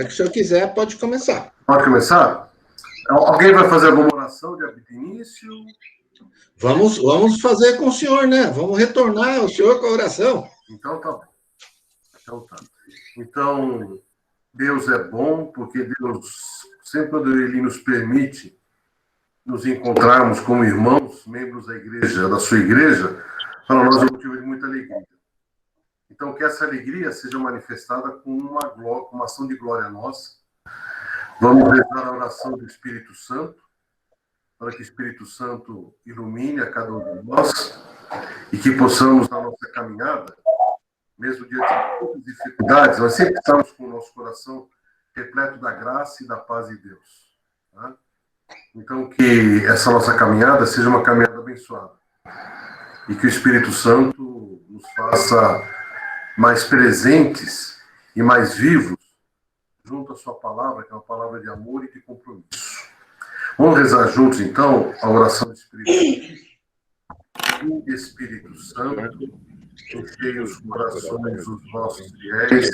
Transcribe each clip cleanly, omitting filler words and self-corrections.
hora que o senhor quiser, pode começar. Pode começar? Alguém vai fazer alguma oração de início? Vamos fazer com o senhor, né? Vamos retornar o senhor com a oração. Então tá bom. Então, Deus é bom, porque Deus, sempre quando Ele nos permite nos encontrarmos como irmãos, membros da igreja, da sua igreja, para nós é um motivo de muita alegria. Então, que essa alegria seja manifestada com uma ação de glória nossa. Vamos rezar a oração do Espírito Santo, para que o Espírito Santo ilumine a cada um de nós e que possamos, na nossa caminhada, mesmo diante de muitas dificuldades, nós sempre estamos com o nosso coração repleto da graça e da paz de Deus. Tá? Então, que essa nossa caminhada seja uma caminhada abençoada e que o Espírito Santo nos faça mais presentes e mais vivos junto à sua palavra, que é uma palavra de amor e de compromisso. Vamos rezar juntos, então, a oração do Espírito Santo. Espírito Santo, enchei os corações dos vossos fiéis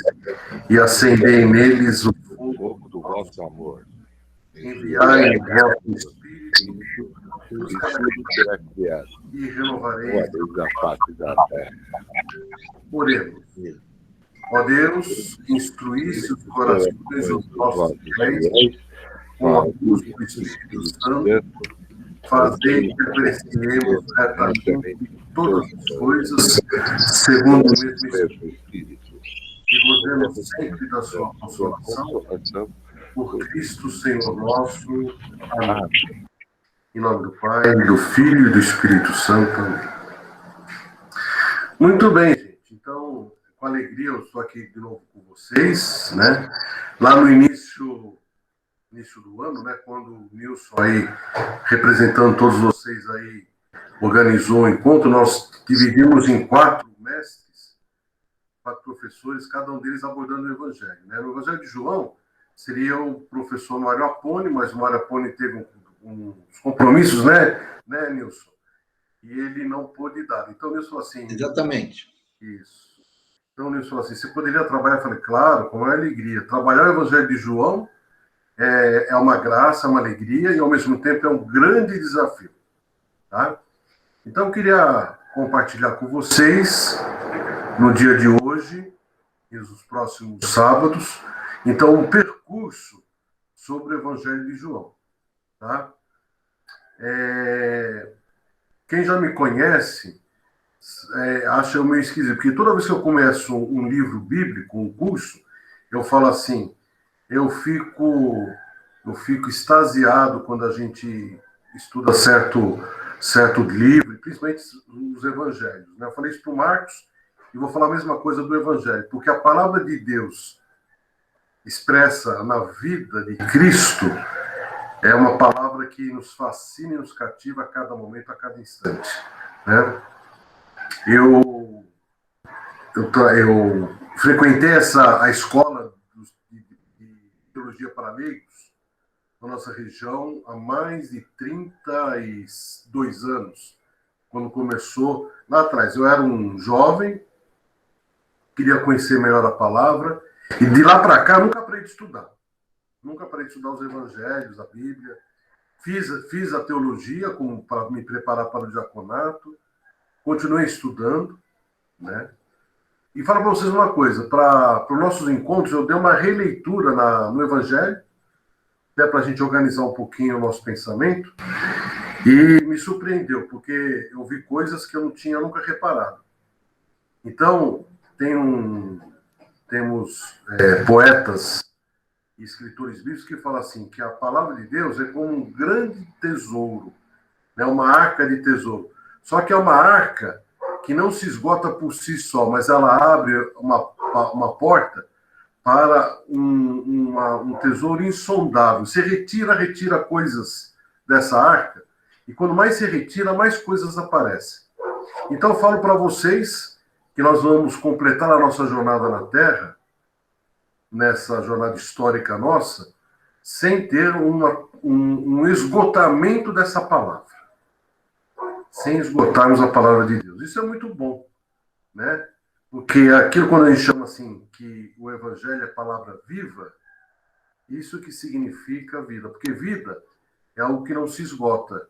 e acendei neles o fogo do vosso amor. Enviai o vosso Espírito e renovareis a face da terra. Oremos. Ó Deus, que instruísse os corações dos vossos fiéis com a luz do Espírito Santo, fazei que apreciemos retamente todas as coisas segundo o mesmo Espírito, e gozemos sempre da sua consolação, por Cristo Senhor nosso. Amém. Em nome do Pai, do Filho e do Espírito Santo. Amém. Muito bem, gente. Então, com alegria eu estou aqui de novo com vocês, né? Lá no início do ano, né, quando o Nilson aí, representando todos vocês aí, organizou o encontro, nós dividimos em 4 mestres, 4 professores, cada um deles abordando o Evangelho. Né? No Evangelho de João, seria o professor Mário Apone, mas o Mário Apone teve uns compromissos, né, Nilson? E ele não pôde dar. Então, o Nilson falou assim... Exatamente. Isso. Então, o Nilson falou assim, você poderia trabalhar? Eu falei, claro, com maior alegria. Trabalhar o Evangelho de João é uma graça, uma alegria, e, ao mesmo tempo, é um grande desafio. Tá? Então, eu queria compartilhar com vocês, no dia de hoje e nos próximos sábados, então, um percurso sobre o Evangelho de João. Tá? Quem já me conhece acha eu meio esquisito, porque toda vez que eu começo um livro bíblico, um curso, eu falo assim, eu fico extasiado quando a gente estuda certo livro, principalmente os evangelhos. Né? Eu falei isso para o Marcos e vou falar a mesma coisa do evangelho, porque a palavra de Deus expressa na vida de Cristo é uma palavra que nos fascina e nos cativa a cada momento, a cada instante. Né? Eu frequentei a escola de teologia para leigos na nossa região há mais de 32 anos, quando começou lá atrás. Eu era um jovem, queria conhecer melhor a palavra, e de lá para cá nunca parei de estudar. Nunca parei de estudar os evangelhos, a Bíblia. Fiz a teologia para me preparar para o diaconato, continuei estudando, né? E falo para vocês uma coisa, para os nossos encontros eu dei uma releitura no Evangelho, até para a gente organizar um pouquinho o nosso pensamento, e me surpreendeu, porque eu vi coisas que eu não tinha nunca reparado. Então, temos poetas e escritores bíblicos que falam assim, que a palavra de Deus é como um grande tesouro, né? Uma arca de tesouro. Só que é uma arca que não se esgota por si só, mas ela abre uma porta para um tesouro insondável. Você retira coisas dessa arca, e quando mais se retira, mais coisas aparecem. Então, eu falo para vocês que nós vamos completar a nossa jornada na Terra, nessa jornada histórica nossa, sem ter um esgotamento dessa palavra. Sem esgotarmos a palavra de Deus. Isso é muito bom, né? Porque aquilo, quando a gente chama assim, que o Evangelho é palavra viva, Isso que significa vida, porque vida é algo que não se esgota,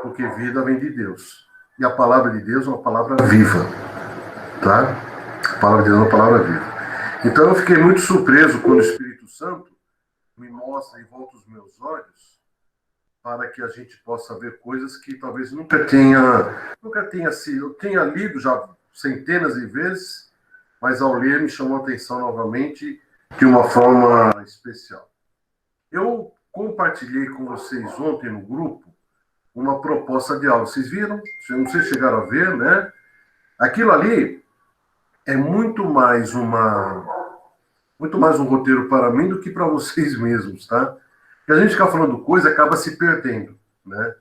porque vida vem de Deus. E a palavra de Deus é uma palavra viva, tá? A palavra de Deus é uma palavra viva. Então eu fiquei muito surpreso quando o Espírito Santo me mostra e volta os meus olhos para que a gente possa ver coisas que talvez nunca tenha sido, eu tenha lido já centenas de vezes, mas ao ler me chamou a atenção novamente de uma forma especial. Eu compartilhei com vocês ontem no grupo uma proposta de aula. Vocês viram? Não sei se chegaram a ver, né? Aquilo ali é muito mais um roteiro para mim do que para vocês mesmos, tá? Porque a gente fica falando coisa acaba se perdendo, né?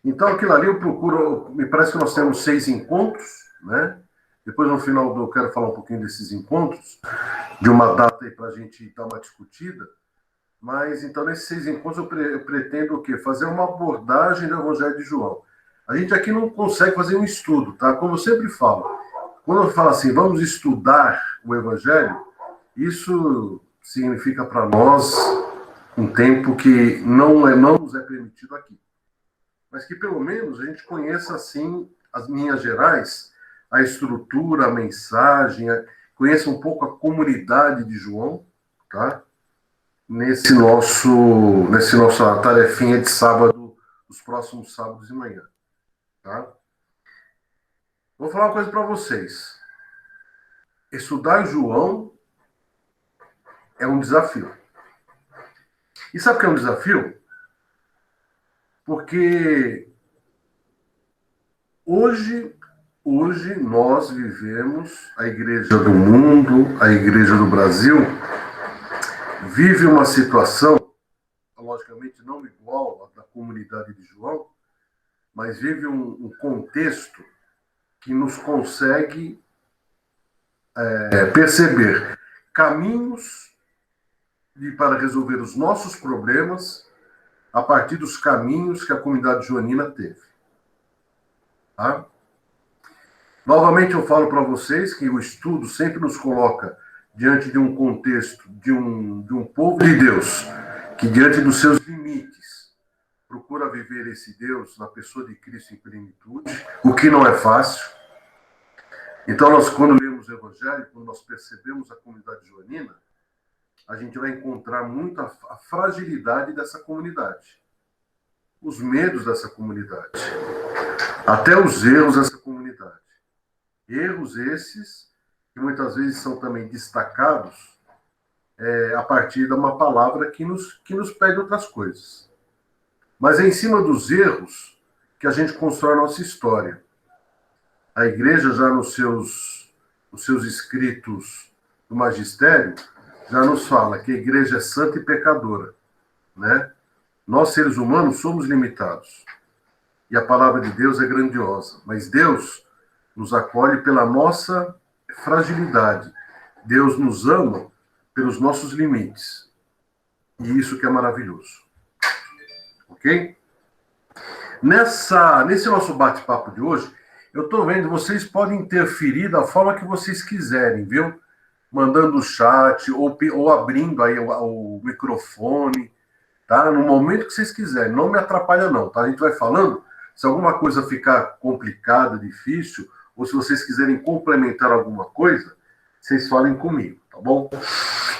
Então aquilo ali eu procuro, me parece que nós temos 6 encontros, né? Depois no final eu quero falar um pouquinho desses encontros, de uma data aí para a gente dar uma discutida. Mas, então, nesses 6 encontros, eu pretendo o quê? Fazer uma abordagem do Evangelho de João. A gente aqui não consegue fazer um estudo, tá? Como eu sempre falo, quando eu falo assim, vamos estudar o Evangelho, isso significa para nós um tempo que não nos é permitido aqui. Mas que, pelo menos, a gente conheça, assim, as linhas gerais, a estrutura, a mensagem, conheça um pouco a comunidade de João, tá? Nessa nossa tarefinha de sábado, os próximos sábados de manhã, tá? Vou falar uma coisa para vocês. Estudar João é um desafio. E sabe o que é um desafio? Porque hoje nós vivemos, a igreja do mundo, a igreja do Brasil, vive uma situação, logicamente não igual à da comunidade de João, mas vive um contexto que nos consegue perceber caminhos para resolver os nossos problemas a partir dos caminhos que a comunidade joanina teve. Tá? Novamente eu falo para vocês que o estudo sempre nos coloca diante de um contexto de um povo de Deus que, diante dos seus limites, procura viver esse Deus na pessoa de Cristo em plenitude, o que não é fácil. Então, nós, quando lemos o Evangelho, quando nós percebemos a comunidade joanina, a gente vai encontrar muito a fragilidade dessa comunidade, os medos dessa comunidade, até os erros dessa comunidade. Erros esses que muitas vezes são também destacados a partir de uma palavra que nos pede outras coisas. Mas é em cima dos erros que a gente constrói a nossa história. A igreja, já nos seus escritos do magistério, já nos fala que a igreja é santa e pecadora, né? Nós, seres humanos, somos limitados. E a palavra de Deus é grandiosa. Mas Deus nos acolhe pela nossa fragilidade. Deus nos ama pelos nossos limites. E isso que é maravilhoso. Ok? Nesse nosso bate-papo de hoje, eu estou vendo, vocês podem interferir da forma que vocês quiserem, viu? Mandando chat ou abrindo aí o microfone, tá? No momento que vocês quiserem. Não me atrapalha não, tá? A gente vai falando. Se alguma coisa ficar complicada, difícil, ou se vocês quiserem complementar alguma coisa, vocês falem comigo, tá bom?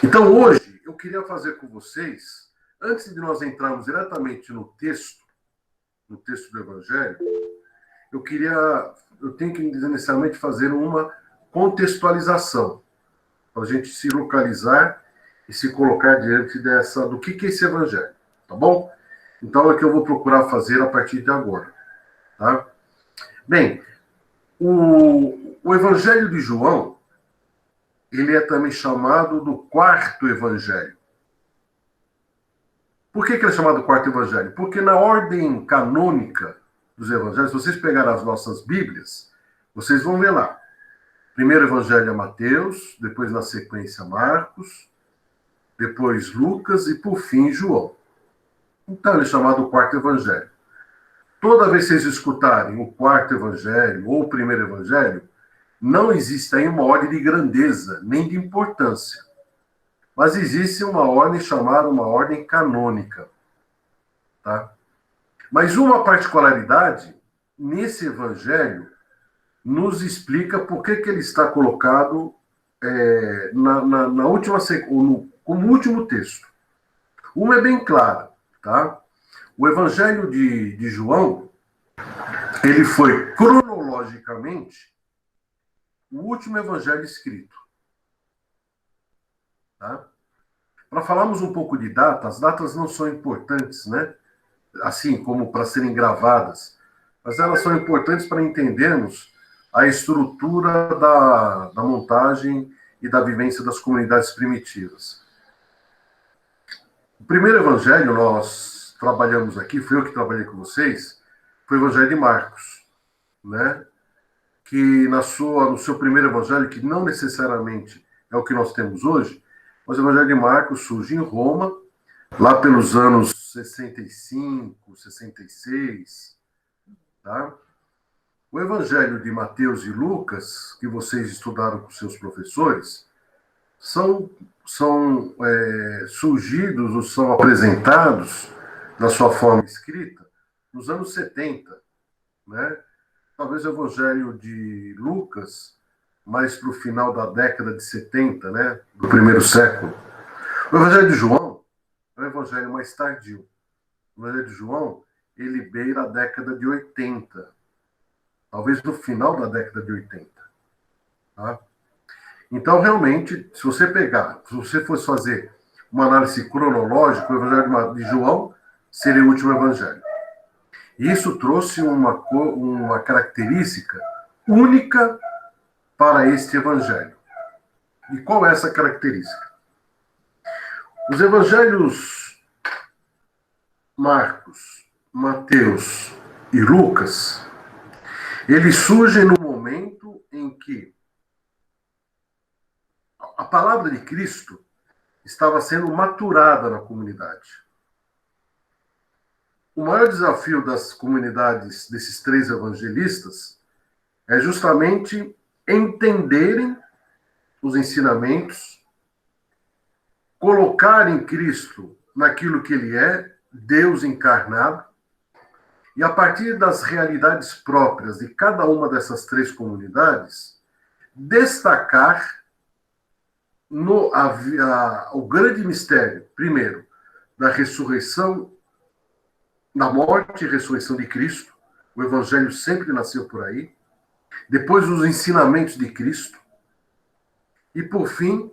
Então, hoje, eu queria fazer com vocês, antes de nós entrarmos diretamente no texto do Evangelho, eu tenho que inicialmente fazer uma contextualização, para a gente se localizar e se colocar diante do que é esse Evangelho, tá bom? Então, é que eu vou procurar fazer a partir de agora, tá? Bem, o Evangelho de João, ele é também chamado do quarto Evangelho. Por que ele é chamado do quarto Evangelho? Porque na ordem canônica dos Evangelhos, se vocês pegarem as nossas Bíblias, vocês vão ver lá. Primeiro Evangelho é Mateus, depois na sequência Marcos, depois Lucas e por fim João. Então ele é chamado o quarto Evangelho. Toda vez que vocês escutarem o quarto Evangelho ou o primeiro Evangelho, não existe aí uma ordem de grandeza, nem de importância. Mas existe uma ordem chamada uma ordem canônica. Tá? Mas uma particularidade nesse evangelho nos explica por que ele está colocado na última como último texto. Uma é bem clara, tá? O evangelho de João, ele foi cronologicamente o último evangelho escrito. Tá? Para falarmos um pouco de datas, as datas não são importantes, né? Assim como para serem gravadas, mas elas são importantes para entendermos a estrutura da montagem e da vivência das comunidades primitivas. O primeiro evangelho nós trabalhamos aqui, foi eu que trabalhei com vocês, foi o evangelho de Marcos, né? Que no seu primeiro evangelho, que não necessariamente é o que nós temos hoje, mas o evangelho de Marcos surge em Roma, lá pelos anos 65, 66, tá? O evangelho de Mateus e Lucas, que vocês estudaram com seus professores, são surgidos ou são apresentados na sua forma escrita nos anos 70, né? Talvez o evangelho de Lucas mais para o final da década de 70, né? Do primeiro século. O evangelho de João é um evangelho mais tardio. O evangelho de João, ele beira a década de 80. Talvez no final da década de 80. Tá? Então, realmente, se você fosse fazer uma análise cronológica, o evangelho de João seria o último evangelho. E isso trouxe uma característica única para este evangelho. E qual é essa característica? Os evangelhos Marcos, Mateus e Lucas, eles surgem no momento em que a palavra de Cristo estava sendo maturada na comunidade. O maior desafio das comunidades desses três evangelistas é justamente entenderem os ensinamentos, colocarem Cristo naquilo que ele é, Deus encarnado, e a partir das realidades próprias de cada uma dessas três comunidades, destacar o grande mistério, primeiro, da ressurreição, da morte e ressurreição de Cristo. O evangelho sempre nasceu por aí. Depois, os ensinamentos de Cristo. E, por fim,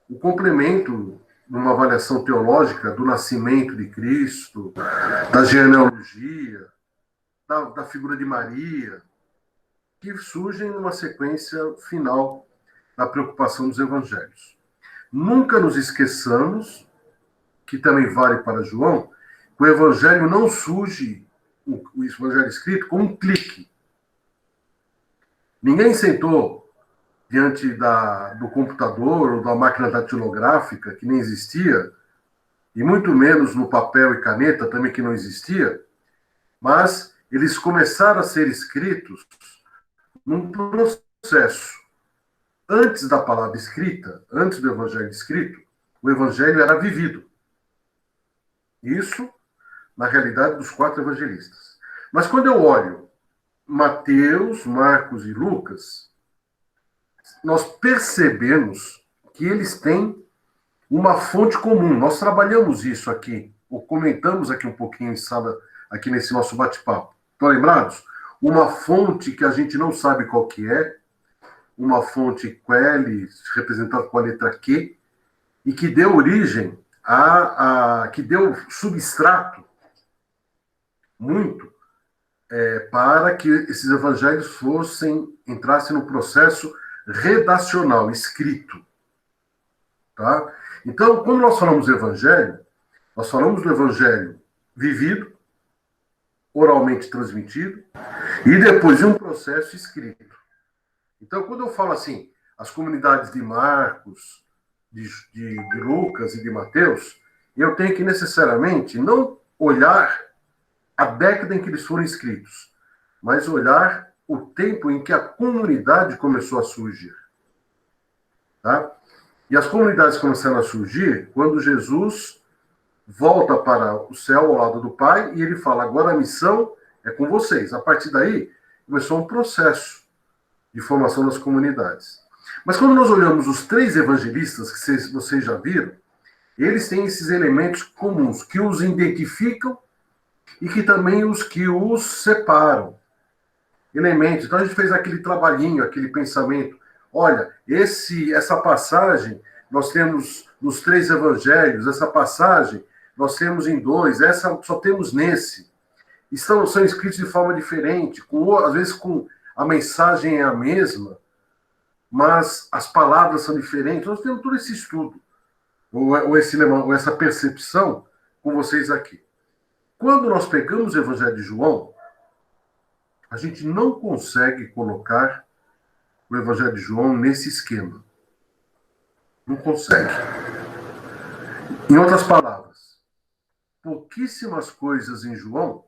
o complemento numa avaliação teológica do nascimento de Cristo, da genealogia, da figura de Maria, que surgem numa sequência final da preocupação dos evangelhos. Nunca nos esqueçamos, que também vale para João, que o evangelho não surge, o evangelho escrito, com um clique. Ninguém sentou diante do computador ou da máquina datilográfica, que nem existia, e muito menos no papel e caneta, também que não existia, mas eles começaram a ser escritos num processo. Antes da palavra escrita, antes do evangelho escrito, o evangelho era vivido. Isso na realidade dos 4 evangelistas. Mas quando eu olho Mateus, Marcos e Lucas, nós percebemos que eles têm uma fonte comum. Nós trabalhamos isso aqui, ou comentamos aqui um pouquinho em sala, aqui nesse nosso bate-papo. Estão lembrados? Uma fonte que a gente não sabe qual que é, uma fonte QL, representada com a letra Q, e que deu origem que deu substrato muito para que esses evangelhos entrassem no processo redacional, escrito. Tá? Então, quando nós falamos do evangelho, nós falamos do evangelho vivido, oralmente transmitido, e depois de um processo escrito. Então, quando eu falo assim, as comunidades de Marcos, de Lucas e de Mateus, eu tenho que necessariamente não olhar a década em que eles foram escritos, mas olhar o tempo em que a comunidade começou a surgir. Tá? E as comunidades começaram a surgir quando Jesus volta para o céu ao lado do Pai e ele fala, agora a missão é com vocês. A partir daí, começou um processo de formação das comunidades. Mas quando nós olhamos os 3 evangelistas que vocês já viram, eles têm esses elementos comuns que os identificam e que também os que os separam. Elementos. Então a gente fez aquele trabalhinho, aquele pensamento. Olha, essa passagem nós temos nos 3 evangelhos, essa passagem nós temos em 2, essa só temos nesse. São escritos de forma diferente, às vezes com a mensagem é a mesma, mas as palavras são diferentes. Nós temos todo esse estudo, ou essa percepção com vocês aqui. Quando nós pegamos o Evangelho de João, a gente não consegue colocar o Evangelho de João nesse esquema. Não consegue. Em outras palavras, pouquíssimas coisas em João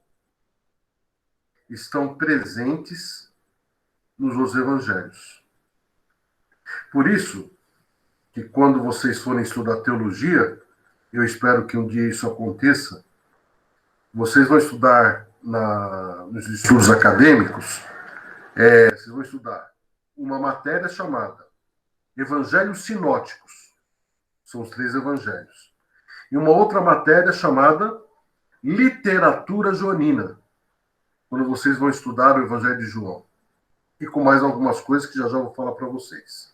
estão presentes nos outros evangelhos. Por isso, que quando vocês forem estudar teologia, eu espero que um dia isso aconteça, vocês vão estudar nos estudos acadêmicos, vocês vão estudar uma matéria chamada Evangelhos Sinóticos, são os 3 evangelhos, e uma outra matéria chamada Literatura Joanina, quando vocês vão estudar o Evangelho de João, e com mais algumas coisas que já vou falar para vocês.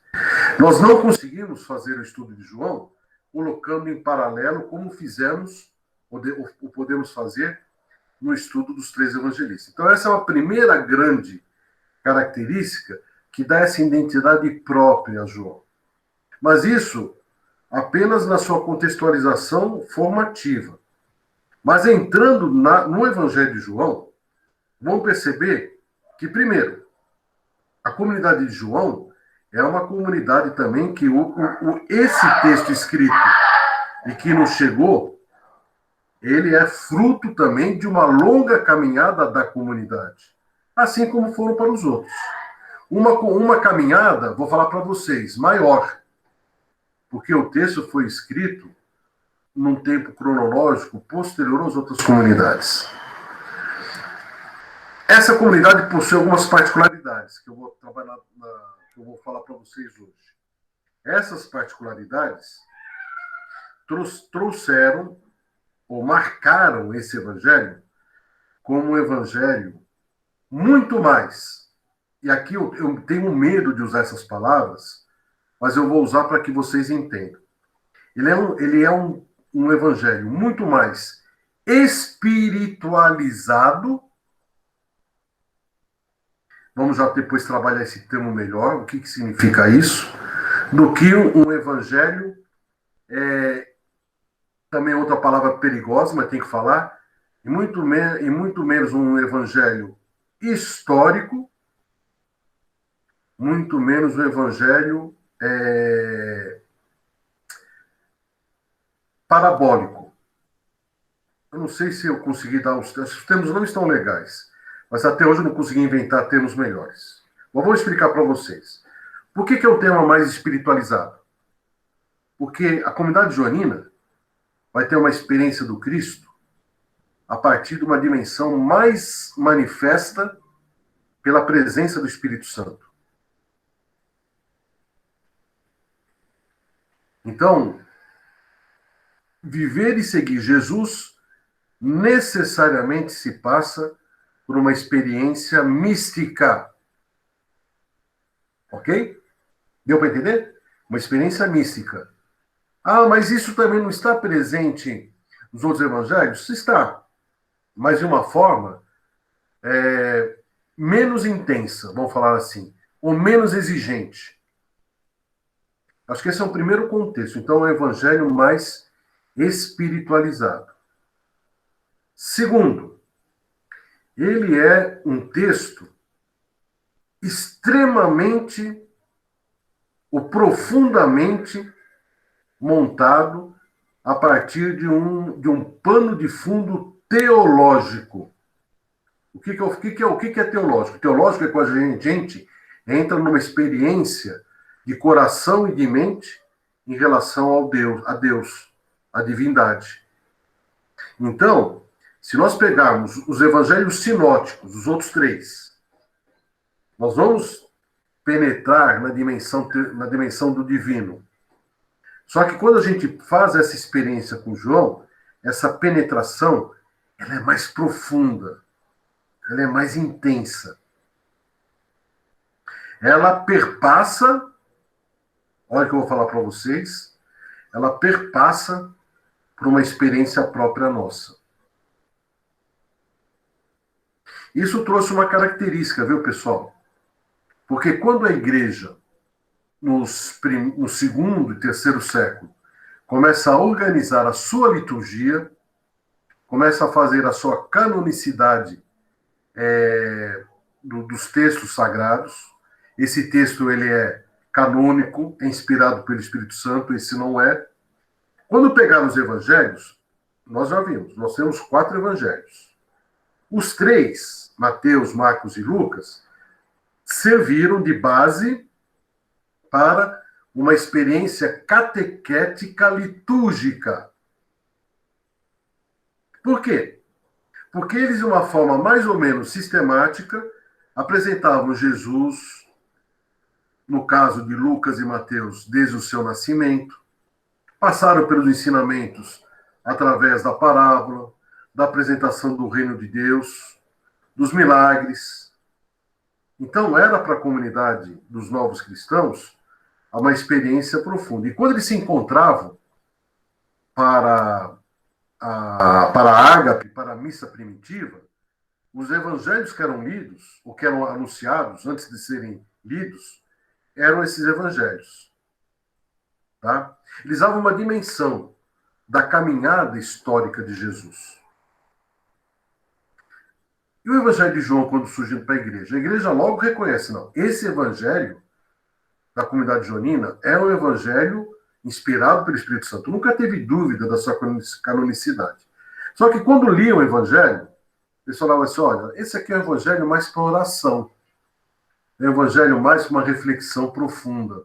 Nós não conseguimos fazer o estudo de João colocando em paralelo como fizemos, ou podemos fazer, no estudo dos 3 evangelistas. Então, essa é uma primeira grande característica que dá essa identidade própria a João. Mas isso apenas na sua contextualização formativa. Mas entrando no Evangelho de João, vão perceber que, primeiro, a comunidade de João é uma comunidade também que esse texto escrito e que nos chegou, ele é fruto também de uma longa caminhada da comunidade, assim como foram para os outros. Uma caminhada, vou falar para vocês, maior, porque o texto foi escrito num tempo cronológico posterior às outras comunidades. Essa comunidade possui algumas particularidades que eu vou trabalhar, que eu vou falar para vocês hoje. Essas particularidades trouxeram ou marcaram esse evangelho como um evangelho muito mais. E aqui eu tenho medo de usar essas palavras, mas eu vou usar para que vocês entendam. Ele é um evangelho muito mais espiritualizado. Vamos já depois trabalhar esse termo melhor, o que significa isso, do que um evangelho, também outra palavra perigosa, mas tem que falar, e muito menos um evangelho histórico, muito menos um evangelho parabólico. Eu não sei se eu consegui dar os termos não estão legais, mas até hoje eu não consegui inventar termos melhores. Mas vou explicar para vocês. Por que é um tema mais espiritualizado? Porque a comunidade joanina vai ter uma experiência do Cristo a partir de uma dimensão mais manifesta pela presença do Espírito Santo. Então, viver e seguir Jesus necessariamente se passa por uma experiência mística. Ok? Deu para entender? Uma experiência mística. Ah, mas isso também não está presente nos outros evangelhos? Está. Mas de uma forma menos intensa, vamos falar assim, ou menos exigente. Acho que esse é o primeiro contexto. Então, é um evangelho mais espiritualizado. Segundo, ele é um texto extremamente ou profundamente montado a partir de um pano de fundo teológico. O que é teológico? Teológico é quando a gente entra numa experiência de coração e de mente em relação ao Deus, à divindade. Então, se nós pegarmos os evangelhos sinóticos, os outros três, nós vamos penetrar na dimensão do divino. Só que quando a gente faz essa experiência com João, essa penetração, ela é mais profunda, ela é mais intensa. Ela perpassa, olha o que eu vou falar para vocês, ela perpassa por uma experiência própria nossa. Isso trouxe uma característica, viu, pessoal? Porque quando a igreja, no segundo e terceiro século, começa a organizar a sua liturgia, começa a fazer a sua canonicidade dos textos sagrados. Esse texto ele é canônico, é inspirado pelo Espírito Santo, esse não é. Quando pegar os evangelhos, nós já vimos, nós temos 4 evangelhos. Os 3, Mateus, Marcos e Lucas, serviram de base para uma experiência catequética litúrgica. Por quê? Porque eles, de uma forma mais ou menos sistemática, apresentavam Jesus, no caso de Lucas e Mateus, desde o seu nascimento, passaram pelos ensinamentos através da parábola, da apresentação do reino de Deus, dos milagres. Então, era para a comunidade dos novos cristãos uma experiência profunda. E quando eles se encontravam para a ágape, para a missa primitiva, os evangelhos que eram lidos, ou que eram anunciados antes de serem lidos, eram esses evangelhos. Tá? Eles davam uma dimensão da caminhada histórica de Jesus. E o evangelho de João, quando surgiu para a igreja logo reconhece, não, esse evangelho da comunidade joanina é um evangelho inspirado pelo Espírito Santo. Nunca teve dúvida da sua canonicidade. Só que quando liam o evangelho, eles falavam assim, olha, esse aqui é o evangelho mais para oração. É o evangelho mais para uma reflexão profunda.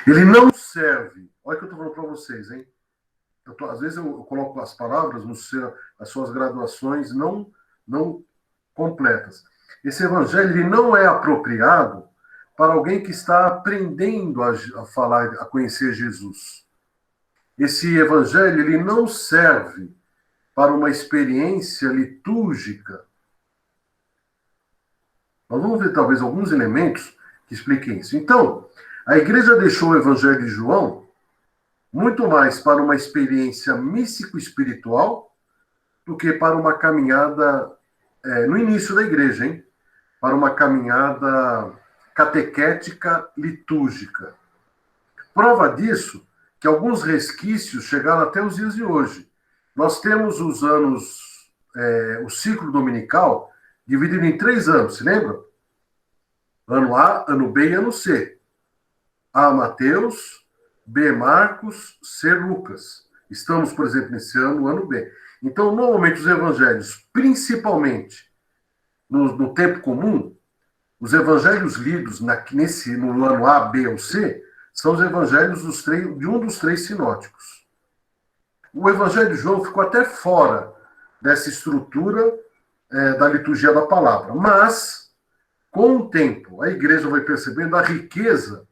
Ele não serve... Olha o que eu estou falando para vocês, hein? Às vezes eu coloco as palavras as suas graduações não completas. Esse evangelho ele não é apropriado para alguém que está aprendendo a falar, a conhecer Jesus. Esse evangelho ele não serve para uma experiência litúrgica. Nós vamos ver talvez alguns elementos que expliquem isso. Então, a igreja deixou o evangelho de João muito mais para uma experiência místico-espiritual do que para uma caminhada, no início da igreja, hein? Para uma caminhada catequética litúrgica. Prova disso que alguns resquícios chegaram até os dias de hoje. Nós temos os anos, o ciclo dominical, dividido em 3 anos, se lembra? Ano A, ano B e ano C. A, Mateus, B, Marcos, C, Lucas. Estamos, por exemplo, nesse ano B. Então, normalmente, os evangelhos, principalmente no tempo comum, os evangelhos lidos no ano A, B ou C, são os evangelhos de um dos 3 sinóticos. O evangelho de João ficou até fora dessa estrutura da liturgia da palavra. Mas, com o tempo, a igreja vai percebendo a riqueza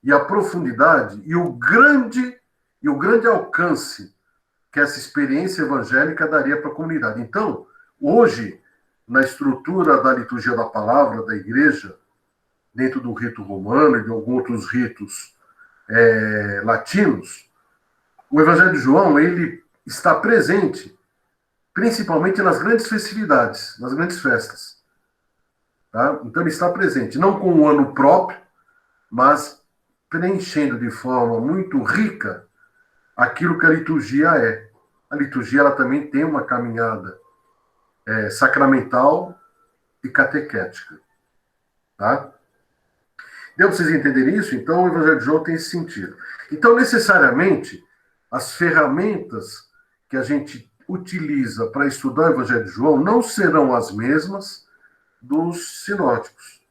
e a profundidade e o grande alcance que essa experiência evangélica daria para a comunidade. Então, hoje, na estrutura da liturgia da palavra da igreja, dentro do rito romano e de alguns outros ritos latinos, o Evangelho de João ele está presente principalmente nas grandes festividades, nas grandes festas. Tá? Então ele está presente, não com um ano próprio, mas preenchendo de forma muito rica aquilo que a liturgia é. A liturgia ela também tem uma caminhada sacramental e catequética. Tá? Deu para vocês entenderem isso? Então, o Evangelho de João tem esse sentido. Então, necessariamente, as ferramentas que a gente utiliza para estudar o Evangelho de João não serão as mesmas dos sinóticos.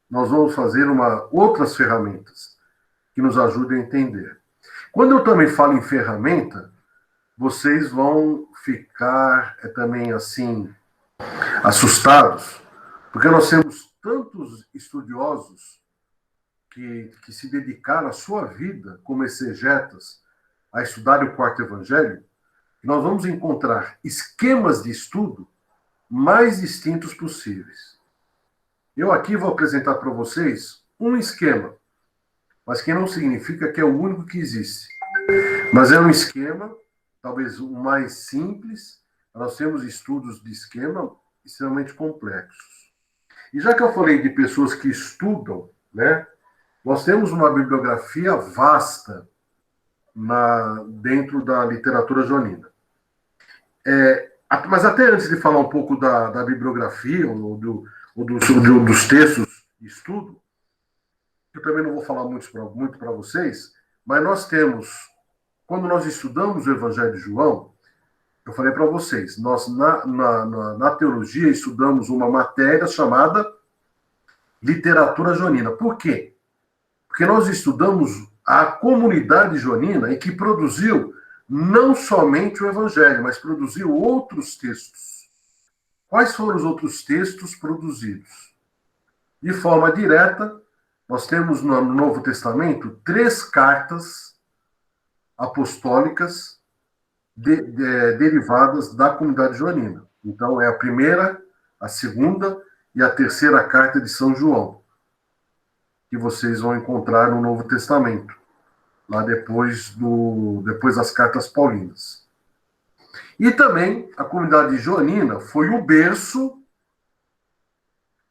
Nós vamos fazer outras ferramentas que nos ajudem a entender. Quando eu também falo em ferramenta, vocês vão ficar também assim assustados, porque nós temos tantos estudiosos que se dedicaram a sua vida como exegetas a estudar o quarto evangelho, que nós vamos encontrar esquemas de estudo mais distintos possíveis. Eu aqui vou apresentar para vocês um esquema, mas que não significa que é o único que existe. Mas é um esquema, talvez o mais simples. Nós temos estudos de esquema extremamente complexos. E já que eu falei de pessoas que estudam, né, nós temos uma bibliografia vasta dentro da literatura joanina. Mas até antes de falar um pouco da bibliografia ou dos textos de estudo, eu também não vou falar muito para vocês, mas nós temos, quando nós estudamos o Evangelho de João, eu falei para vocês, nós na teologia estudamos uma matéria chamada literatura joanina. Por quê? Porque nós estudamos a comunidade joanina e que produziu não somente o Evangelho, mas produziu outros textos. Quais foram os outros textos produzidos? De forma direta, nós temos no Novo Testamento 3 cartas apostólicas derivadas da comunidade joanina. Então, é a primeira, a segunda e a terceira carta de São João, que vocês vão encontrar no Novo Testamento, lá depois das cartas paulinas. E também a comunidade joanina foi o berço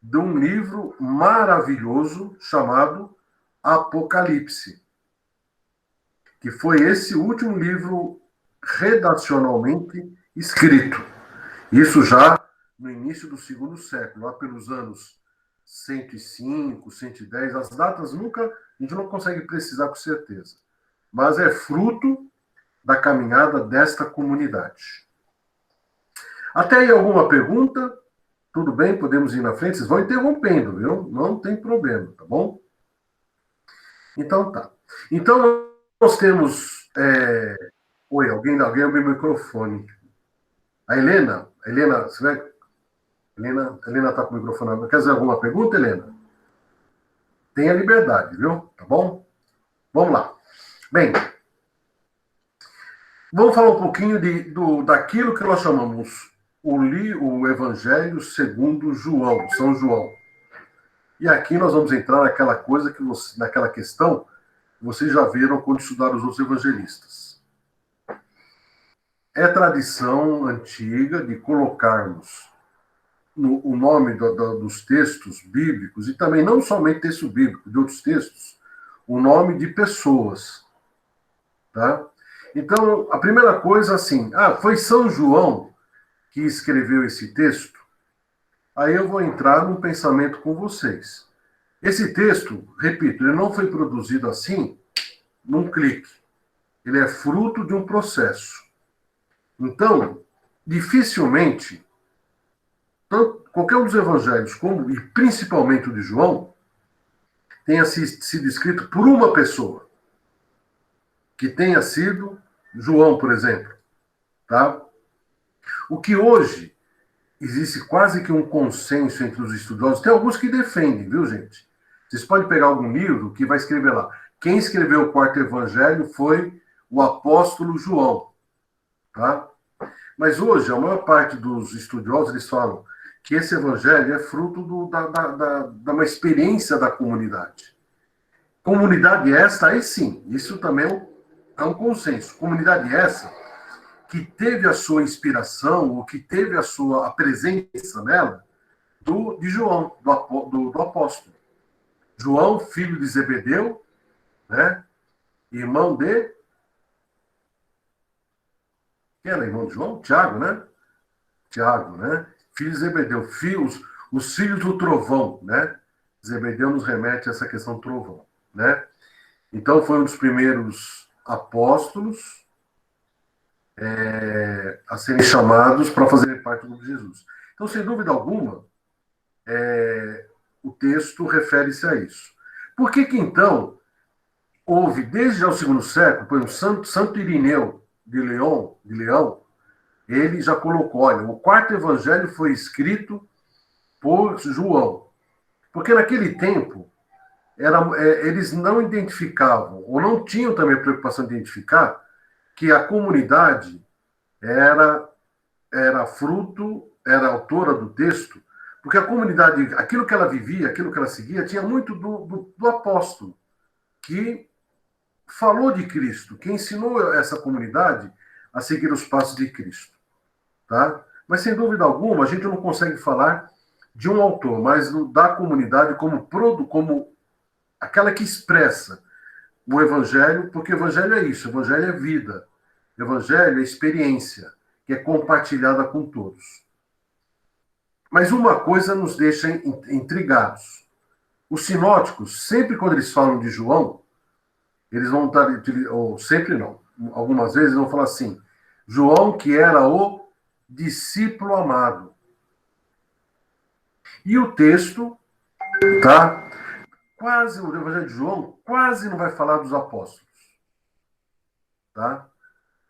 de um livro maravilhoso chamado Apocalipse, que foi esse último livro redacionalmente escrito. Isso já no início do segundo século, lá pelos anos 105, 110, as datas a gente não consegue precisar com certeza, mas é fruto da caminhada desta comunidade. Até aí alguma pergunta? Tudo bem? Podemos ir na frente? Vocês vão interrompendo, viu? Não tem problema, tá bom? Então tá. Então nós temos... Oi, alguém abriu o microfone. A Helena, você vai... Helena está com o microfone aberto. Quer dizer alguma pergunta, Helena? Tenha liberdade, viu? Tá bom? Vamos lá. Bem, vamos falar um pouquinho daquilo que nós chamamos o Evangelho segundo João, São João. E aqui nós vamos entrar naquela questão que vocês já viram quando estudaram os outros evangelistas. É tradição antiga de colocarmos o nome dos textos bíblicos, e também não somente texto bíblico, de outros textos, o nome de pessoas. Tá? Então, a primeira coisa, assim, foi São João que escreveu esse texto? Aí eu vou entrar num pensamento com vocês. Esse texto, repito, ele não foi produzido assim, num clique. Ele é fruto de um processo. Então, dificilmente, qualquer um dos evangelhos, e principalmente o de João, tenha sido escrito por uma pessoa, que tenha sido João, por exemplo. Tá? O que hoje existe quase que um consenso entre os estudiosos, tem alguns que defendem, viu, gente? Vocês podem pegar algum livro que vai escrever lá. Quem escreveu o quarto evangelho foi o apóstolo João. Tá? Mas hoje, a maior parte dos estudiosos, eles falam que esse evangelho é fruto da uma experiência da comunidade. Comunidade esta, aí sim, isso também é um consenso. Comunidade essa que teve a sua inspiração, ou que teve a presença nela, de João, do apóstolo. João, filho de Zebedeu, né? Irmão de... Quem era irmão de João? Tiago, né? Tiago, né? Filho de Zebedeu, os filhos do trovão, né? Zebedeu nos remete a essa questão do trovão, né? Então, foi um dos primeiros apóstolos a serem chamados para fazerem parte do grupo de Jesus. Então, sem dúvida alguma, o texto refere-se a isso. Por que então houve, desde o segundo século, por exemplo, Santo Irineu de Leão, ele já colocou, olha, o quarto evangelho foi escrito por João. Porque naquele tempo, eles não identificavam, ou não tinham também a preocupação de identificar, que a comunidade era fruto, era autora do texto, porque a comunidade, aquilo que ela vivia, aquilo que ela seguia, tinha muito do apóstolo, que falou de Cristo, que ensinou essa comunidade a seguir os passos de Cristo. Tá? Mas, sem dúvida alguma, a gente não consegue falar de um autor, mas da comunidade como aquela que expressa o evangelho, porque o evangelho é isso, o evangelho é vida, o evangelho é experiência, que é compartilhada com todos. Mas uma coisa nos deixa intrigados. Os sinóticos, sempre quando eles falam de João, eles vão estar, ou sempre não, algumas vezes vão falar assim, João que era o discípulo amado. E o texto, tá? Quase, o Evangelho de João quase não vai falar dos apóstolos. Tá?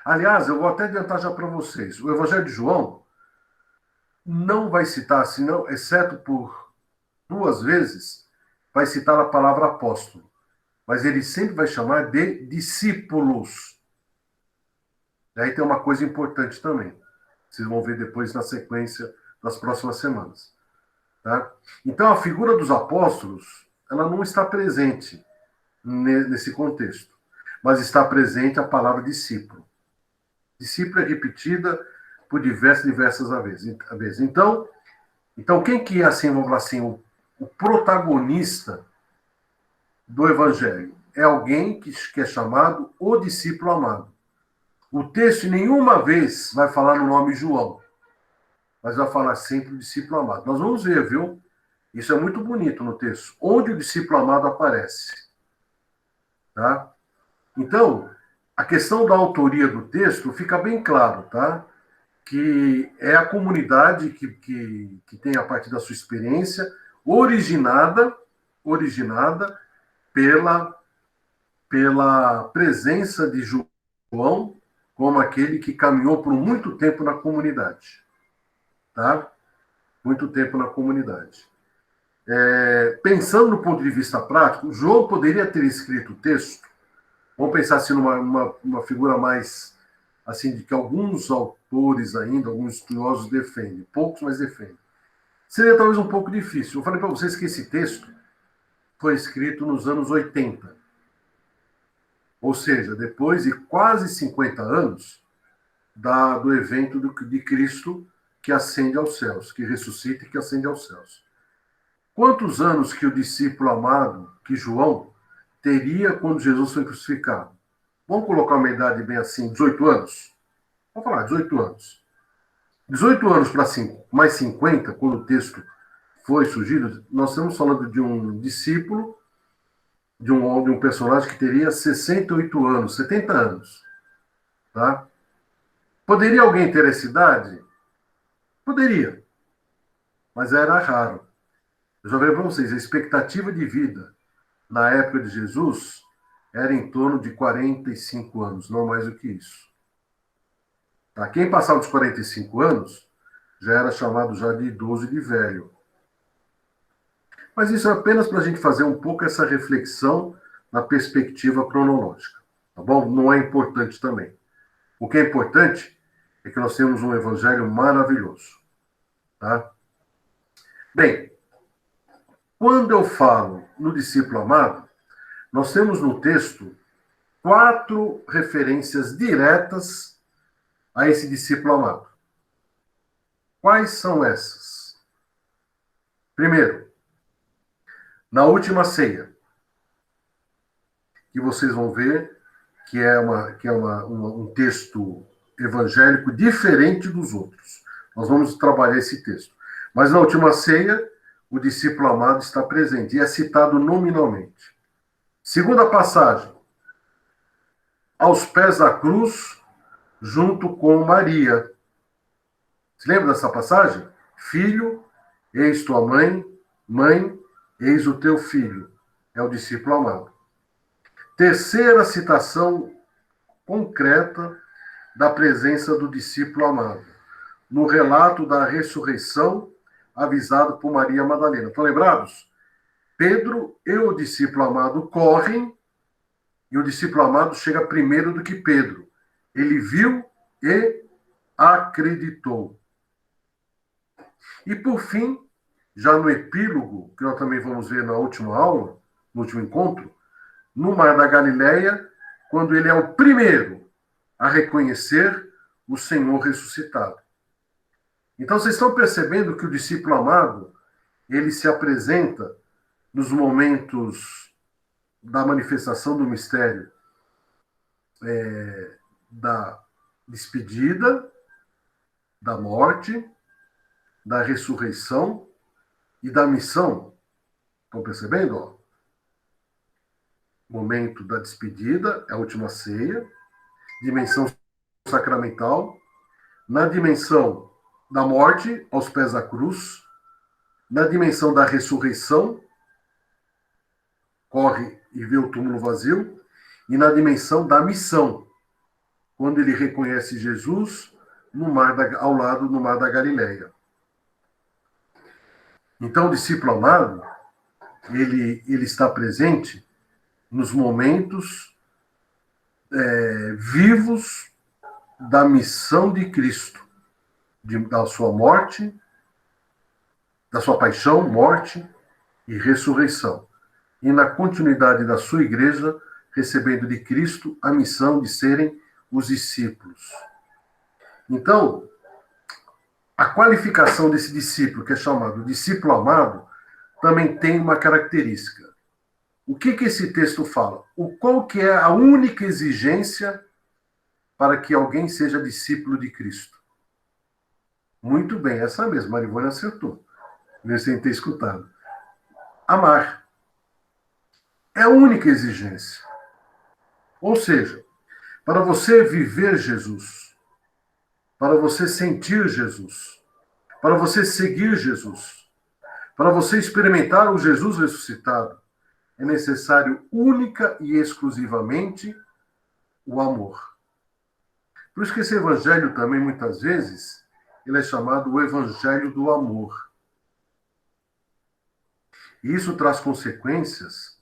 Aliás, eu vou até adiantar já para vocês. O Evangelho de João não vai citar, senão, exceto por 2 vezes, vai citar a palavra apóstolo. Mas ele sempre vai chamar de discípulos. E aí tem uma coisa importante também. Vocês vão ver depois na sequência das próximas semanas. Tá? Então, a figura dos apóstolos, ela não está presente nesse contexto, mas está presente a palavra discípulo. Discípulo é repetida por diversas vezes. Então, quem que é, assim, vamos falar assim, o protagonista do evangelho? É alguém que é chamado o discípulo amado. O texto nenhuma vez vai falar no nome João, mas vai falar sempre o discípulo amado. Nós vamos ver, viu? Isso é muito bonito no texto, onde o discípulo amado aparece. Tá? Então, a questão da autoria do texto fica bem claro, tá? Que é a comunidade que tem, a partir da sua experiência, originada pela presença de João como aquele que caminhou por muito tempo na comunidade. Tá? Muito tempo na comunidade. Pensando no ponto de vista prático, João poderia ter escrito o texto, vamos pensar assim numa figura mais assim, de que alguns autores ainda, alguns estudiosos defendem, poucos, mas defendem. Seria talvez um pouco difícil. Eu falei para vocês que esse texto foi escrito nos anos 80. Ou seja, depois de quase 50 anos do evento de Cristo que ascende aos céus, que ressuscita e que ascende aos céus. Quantos anos que o discípulo amado, que João, teria quando Jesus foi crucificado? Vamos colocar uma idade bem assim, 18 anos? Vamos falar, 18 anos. 18 anos para mais 50, quando o texto foi surgido, nós estamos falando de um discípulo, de um personagem que teria 68 anos, 70 anos. Tá? Poderia alguém ter essa idade? Poderia. Mas era raro. Eu já falei para vocês, a expectativa de vida na época de Jesus era em torno de 45 anos, não mais do que isso. Tá? Quem passava dos 45 anos já era chamado já de idoso e de velho. Mas isso é apenas para a gente fazer um pouco essa reflexão na perspectiva cronológica. Tá bom? Não é importante também. O que é importante é que nós temos um evangelho maravilhoso. Tá? Bem, quando eu falo no discípulo amado, nós temos no texto 4 referências diretas a esse discípulo amado. Quais são essas? Primeiro, na última ceia, que vocês vão ver que é um texto evangélico diferente dos outros. Nós vamos trabalhar esse texto. Mas na última ceia, o discípulo amado está presente e é citado nominalmente. Segunda passagem, aos pés da cruz, junto com Maria. Se lembra dessa passagem? Filho, eis tua mãe, mãe, eis o teu filho. É o discípulo amado. Terceira citação concreta da presença do discípulo amado, no relato da ressurreição avisado por Maria Madalena. Estão lembrados? Pedro e o discípulo amado correm e o discípulo amado chega primeiro do que Pedro. Ele viu e acreditou. E por fim, já no epílogo, que nós também vamos ver na última aula, no último encontro, no Mar da Galileia, quando ele é o primeiro a reconhecer o Senhor ressuscitado. Então, vocês estão percebendo que o discípulo amado, ele se apresenta nos momentos da manifestação do mistério da despedida, da morte, da ressurreição e da missão. Estão percebendo? Ó? Momento da despedida, a última ceia, dimensão sacramental, na dimensão da morte, aos pés da cruz, na dimensão da ressurreição, corre e vê o túmulo vazio, e na dimensão da missão, quando ele reconhece Jesus ao lado do Mar da Galileia. Então, o discípulo amado, ele está presente nos momentos vivos da missão de Cristo, da sua morte, da sua paixão, morte e ressurreição. E na continuidade da sua igreja, recebendo de Cristo a missão de serem os discípulos. Então, a qualificação desse discípulo, que é chamado discípulo amado, também tem uma característica. O que esse texto fala? Qual que é a única exigência para que alguém seja discípulo de Cristo? Muito bem, essa mesma, Marivone acertou. Mesmo sem ter escutado. Amar. É a única exigência. Ou seja, para você viver Jesus, para você sentir Jesus, para você seguir Jesus, para você experimentar o Jesus ressuscitado, é necessário única e exclusivamente o amor. Por isso que esse evangelho também, muitas vezes, ele é chamado o evangelho do amor. E isso traz consequências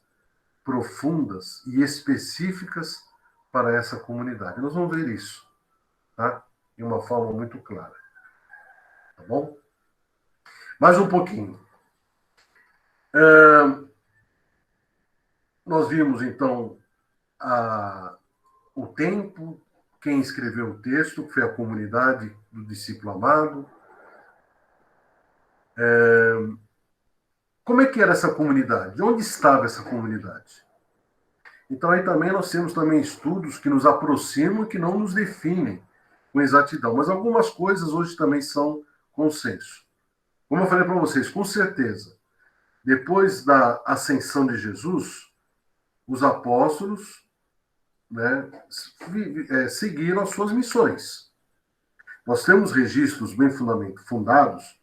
profundas e específicas para essa comunidade. Nós vamos ver isso, tá? De uma forma muito clara. Tá bom? Mais um pouquinho. Nós vimos, então, o tempo, quem escreveu o texto, que foi a comunidade do discípulo amado. Como é que era essa comunidade? Onde estava essa comunidade? Então, aí também nós temos também estudos que nos aproximam e que não nos definem com exatidão. Mas algumas coisas hoje também são consenso. Como eu falei para vocês, com certeza, depois da ascensão de Jesus, os apóstolos, né, seguiram as suas missões. Nós temos registros bem fundados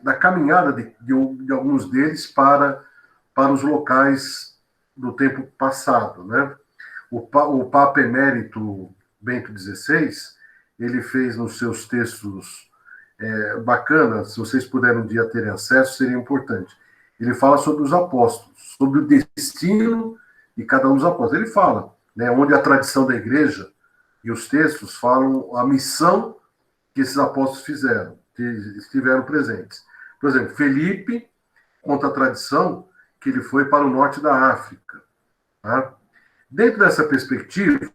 da caminhada de alguns deles para os locais do tempo passado, né? O Papa Emérito Bento XVI, ele fez nos seus textos bacanas, se vocês puderem um dia terem acesso, seria importante. Ele fala sobre os apóstolos, sobre o destino de cada um dos apóstolos. Ele fala, né, onde a tradição da igreja e os textos falam a missão que esses apóstolos fizeram, que estiveram presentes. Por exemplo, Felipe conta a tradição que ele foi para o norte da África. Tá? Dentro dessa perspectiva,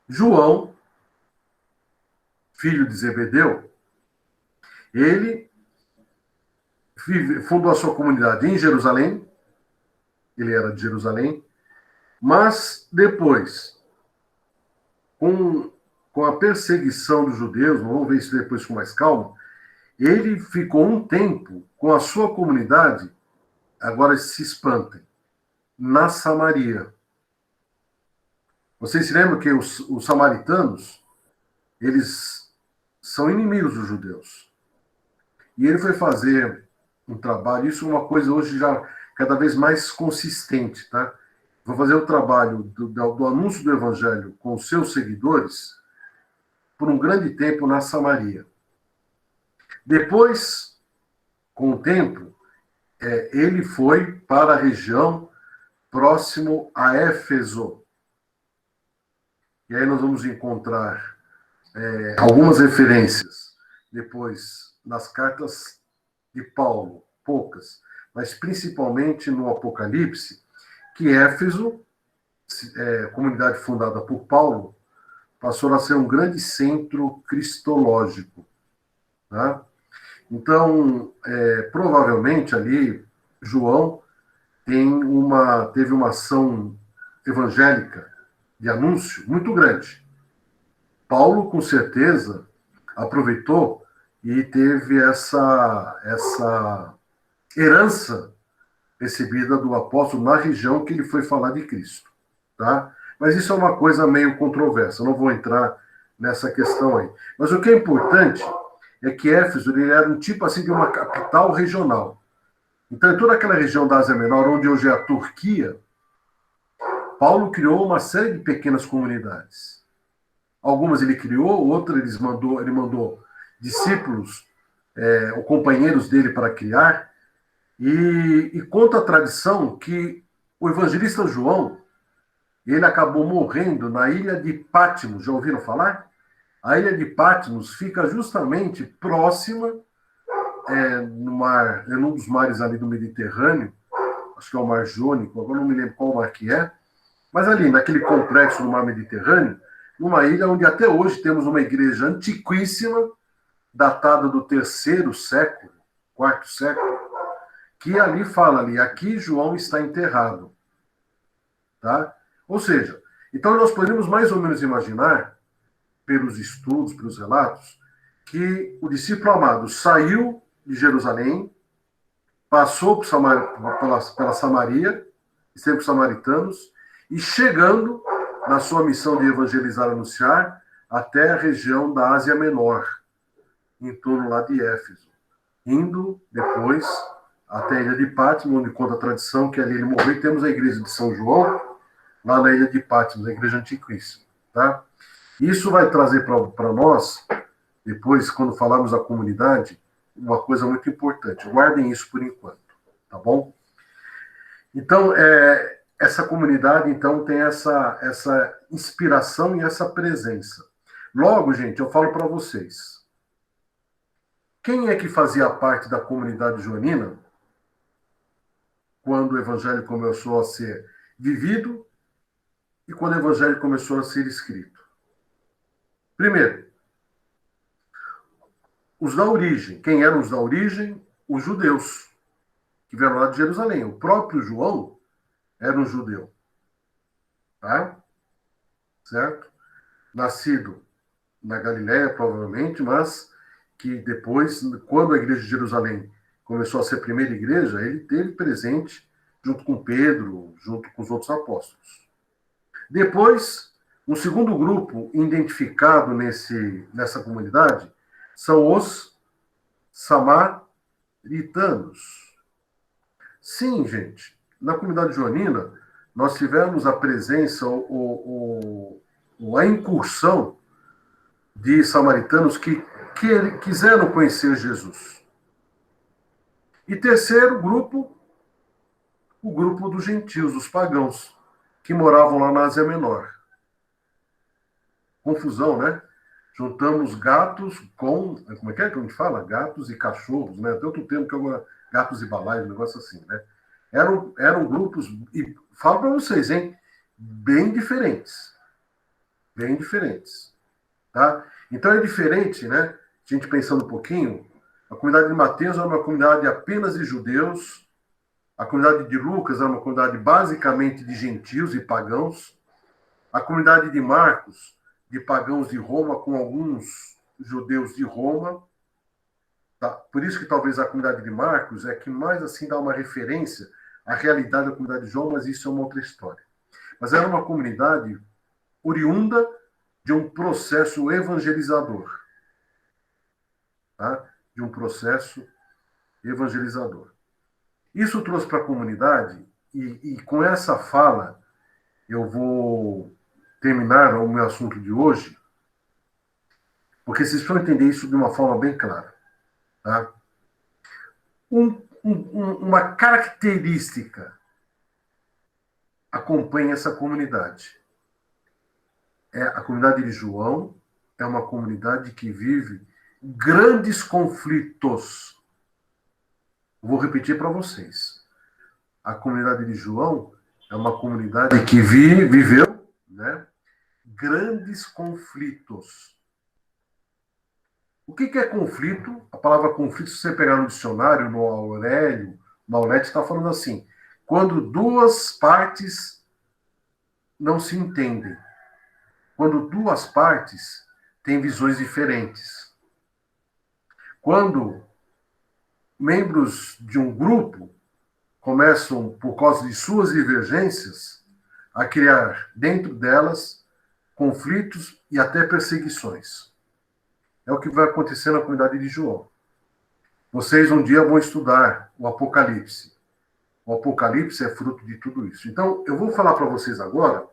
João, filho de Zebedeu, ele fundou a sua comunidade em Jerusalém, ele era de Jerusalém, mas depois, com a perseguição dos judeus, vamos ver isso depois com mais calma, ele ficou um tempo com a sua comunidade, agora se espantem, na Samaria. Vocês se lembram que os samaritanos, eles são inimigos dos judeus. E ele foi fazer um trabalho, isso é uma coisa hoje cada vez mais consistente, tá? Vou fazer o trabalho do anúncio do evangelho com os seus seguidores por um grande tempo na Samaria. Depois, com o tempo, ele foi para a região próximo a Éfeso. E aí nós vamos encontrar algumas referências depois nas cartas de Paulo, poucas, mas principalmente no Apocalipse, que Éfeso, comunidade fundada por Paulo, passou a ser um grande centro cristológico. Tá? Então, provavelmente ali, João teve uma ação evangélica de anúncio muito grande. Paulo, com certeza, aproveitou e teve essa herança recebida do apóstolo na região que ele foi falar de Cristo. Tá? Mas isso é uma coisa meio controversa, não vou entrar nessa questão aí. Mas o que é importante é que Éfeso ele era um tipo assim de uma capital regional. Então, em toda aquela região da Ásia Menor, onde hoje é a Turquia, Paulo criou uma série de pequenas comunidades. Algumas ele criou, outras ele mandou discípulos ou companheiros dele para criar. E conta a tradição que o evangelista João, ele acabou morrendo na ilha de Patmos. Já ouviram falar? A ilha de Patmos fica justamente próxima num dos mares ali do Mediterrâneo, acho que é o Mar Jônico, agora não me lembro qual mar que é, mas ali, naquele complexo do Mar Mediterrâneo, numa ilha onde até hoje temos uma igreja antiquíssima, datada do 3º século, 4º século, que ali fala aqui João está enterrado. Tá? Ou seja, então nós podemos mais ou menos imaginar, pelos estudos, pelos relatos, que o discípulo amado saiu de Jerusalém, passou pela Samaria, esteve com os samaritanos, e chegando na sua missão de evangelizar e anunciar, até a região da Ásia Menor, em torno lá de Éfeso, indo depois até a ilha de Patmos, onde conta a tradição que ali ele morreu, e temos a igreja de São João, lá na ilha de Patmos, a igreja antiquíssima. Tá? Isso vai trazer para nós, depois, quando falarmos da comunidade, uma coisa muito importante. Guardem isso por enquanto, tá bom? Então, essa comunidade, então, tem essa inspiração e essa presença. Logo, gente, eu falo para vocês. Quem é que fazia parte da comunidade joanina quando o evangelho começou a ser vivido e quando o evangelho começou a ser escrito? Primeiro, os da origem. Quem eram os da origem? Os judeus, que vieram lá de Jerusalém. O próprio João era um judeu. Tá? Certo? Nascido na Galiléia, provavelmente, mas que depois, quando a igreja de Jerusalém começou a ser a primeira igreja, ele teve presente junto com Pedro, junto com os outros apóstolos. Depois, um segundo grupo identificado nessa comunidade são os samaritanos. Sim, gente, na comunidade joanina, nós tivemos a presença, a incursão de samaritanos que quiseram conhecer Jesus. E terceiro grupo, o grupo dos gentios, dos pagãos, que moravam lá na Ásia Menor. Confusão, né? Juntamos gatos com... Como é que a gente fala? Gatos e cachorros, né? Tem outro termo que é gatos e balaios, um negócio assim, né? Eram grupos, e falo para vocês, hein? Bem diferentes. Bem diferentes. Tá? Então é diferente, né? A gente pensando um pouquinho, a comunidade de Mateus era uma comunidade apenas de judeus, a comunidade de Lucas era uma comunidade basicamente de gentios e pagãos, a comunidade de Marcos, de pagãos de Roma, com alguns judeus de Roma. Tá? Por isso que talvez a comunidade de Marcos é que mais assim dá uma referência à realidade da comunidade de João, mas isso é uma outra história. Mas era uma comunidade oriunda de um processo evangelizador. Tá? De um processo evangelizador. Isso trouxe para a comunidade, e com essa fala eu vou terminar o meu assunto de hoje, porque vocês precisam entender isso de uma forma bem clara. Tá? Uma característica acompanha essa comunidade. A comunidade de João é uma comunidade que vive grandes conflitos. Vou repetir para vocês. A comunidade de João é uma comunidade que viveu, né, grandes conflitos. O que é conflito? A palavra conflito, se você pegar no dicionário, no Aurélio, no Aulete, está falando assim: quando duas partes não se entendem. Quando duas partes têm visões diferentes. Quando membros de um grupo começam, por causa de suas divergências, a criar dentro delas conflitos e até perseguições. É o que vai acontecer na comunidade de João. Vocês um dia vão estudar o Apocalipse. O Apocalipse é fruto de tudo isso. Então, eu vou falar para vocês agora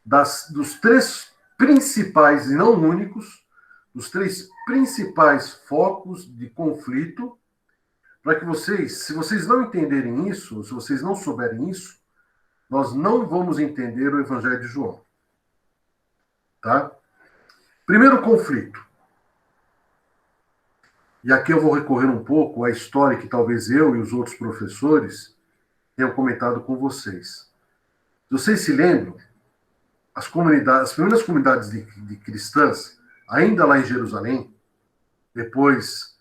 dos três principais, e não únicos, dos três principais focos de conflito, para que vocês, se vocês não entenderem isso, se vocês não souberem isso, nós não vamos entender o Evangelho de João. Tá? Primeiro conflito. E aqui eu vou recorrer um pouco à história que talvez eu e os outros professores tenham comentado com vocês. Vocês se lembram? As primeiras comunidades de cristãs, ainda lá em Jerusalém, depois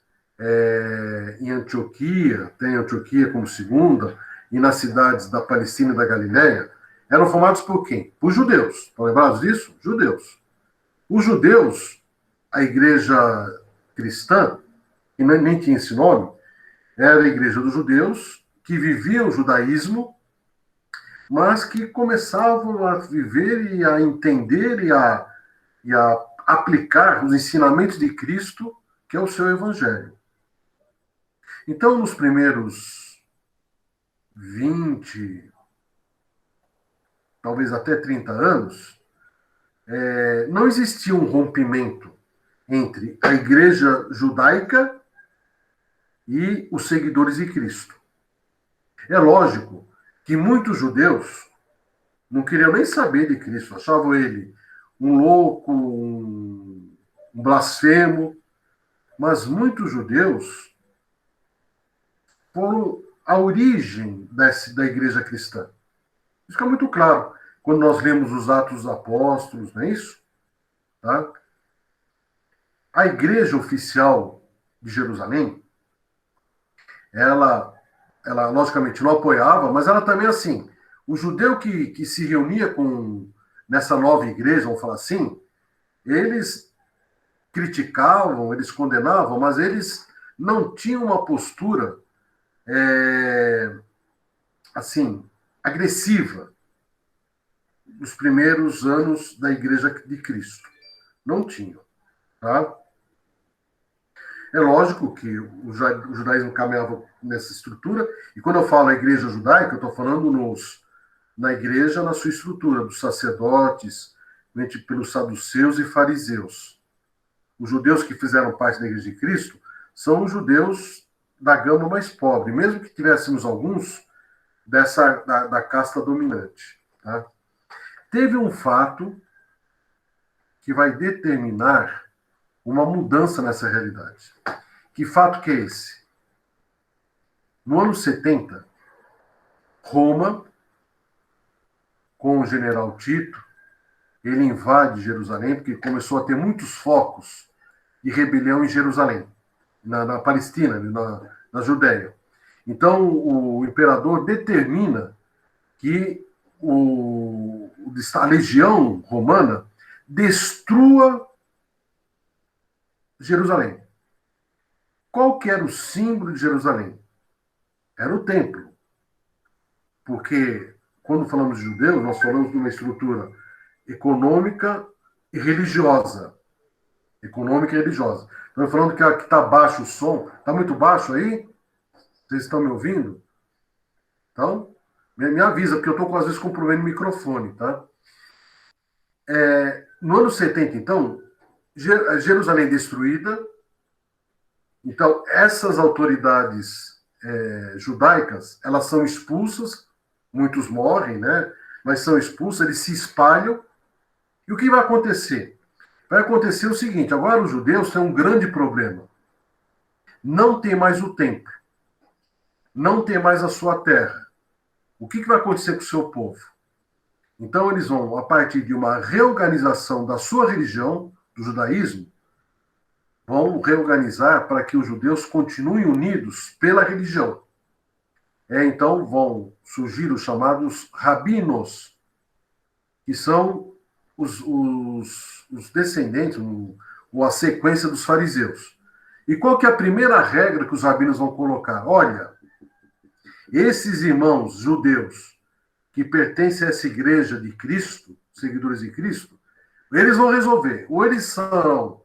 em Antioquia, tem Antioquia como segunda, e nas cidades da Palestina e da Galiléia, eram formados por quem? Por judeus. Estão lembrados disso? Judeus. Os judeus, a igreja cristã, que nem tinha esse nome, era a igreja dos judeus, que viviam o judaísmo, mas que começavam a viver e a entender e a aplicar os ensinamentos de Cristo, que é o seu evangelho. Então, nos primeiros 20, talvez até 30 anos, não existia um rompimento entre a igreja judaica e os seguidores de Cristo. É lógico que muitos judeus não queriam nem saber de Cristo, achavam ele um louco, um blasfemo, mas muitos judeus foram a origem da igreja cristã. Isso fica muito claro quando nós lemos os Atos dos Apóstolos, não é isso? Tá? A igreja oficial de Jerusalém, ela logicamente não apoiava, mas ela também, assim, o judeu que se reunia nessa nova igreja, vamos falar assim, eles criticavam, eles condenavam, mas eles não tinham uma postura, assim, agressiva nos primeiros anos da igreja de Cristo. Não tinham, tá? É lógico que o judaísmo caminhava nessa estrutura, e quando eu falo a igreja judaica, eu estou falando na igreja, na sua estrutura, dos sacerdotes, pelos saduceus e fariseus. Os judeus que fizeram parte da igreja de Cristo são os judeus da gama mais pobre, mesmo que tivéssemos alguns da casta dominante. Tá? Teve um fato que vai determinar uma mudança nessa realidade. Que fato que é esse? No ano 70, Roma, com o general Tito, ele invade Jerusalém, porque começou a ter muitos focos de rebelião em Jerusalém, na Palestina, na Judéia. Então, o imperador determina que a legião romana destrua Jerusalém. Qual que era o símbolo de Jerusalém? Era o templo. Porque, quando falamos de judeus, nós falamos de uma estrutura econômica e religiosa. Econômica e religiosa. Estamos falando que está baixo o som. Está muito baixo aí? Vocês estão me ouvindo? Então, me avisa, porque eu estou às vezes com problema no microfone, tá? No ano 70, então, Jerusalém destruída. Então, essas autoridades judaicas, elas são expulsas, muitos morrem, né? Mas são expulsas, eles se espalham. E o que vai acontecer? Vai acontecer o seguinte, agora os judeus têm um grande problema. Não tem mais o templo. Não tem mais a sua terra. O que vai acontecer com o seu povo? Então, eles vão, a partir de uma reorganização da sua religião, do judaísmo, vão reorganizar para que os judeus continuem unidos pela religião. Então, vão surgir os chamados rabinos, que são os descendentes, ou a sequência dos fariseus. E qual que é a primeira regra que os rabinos vão colocar? Olha, esses irmãos judeus que pertencem a essa igreja de Cristo, seguidores de Cristo, eles vão resolver. Ou eles são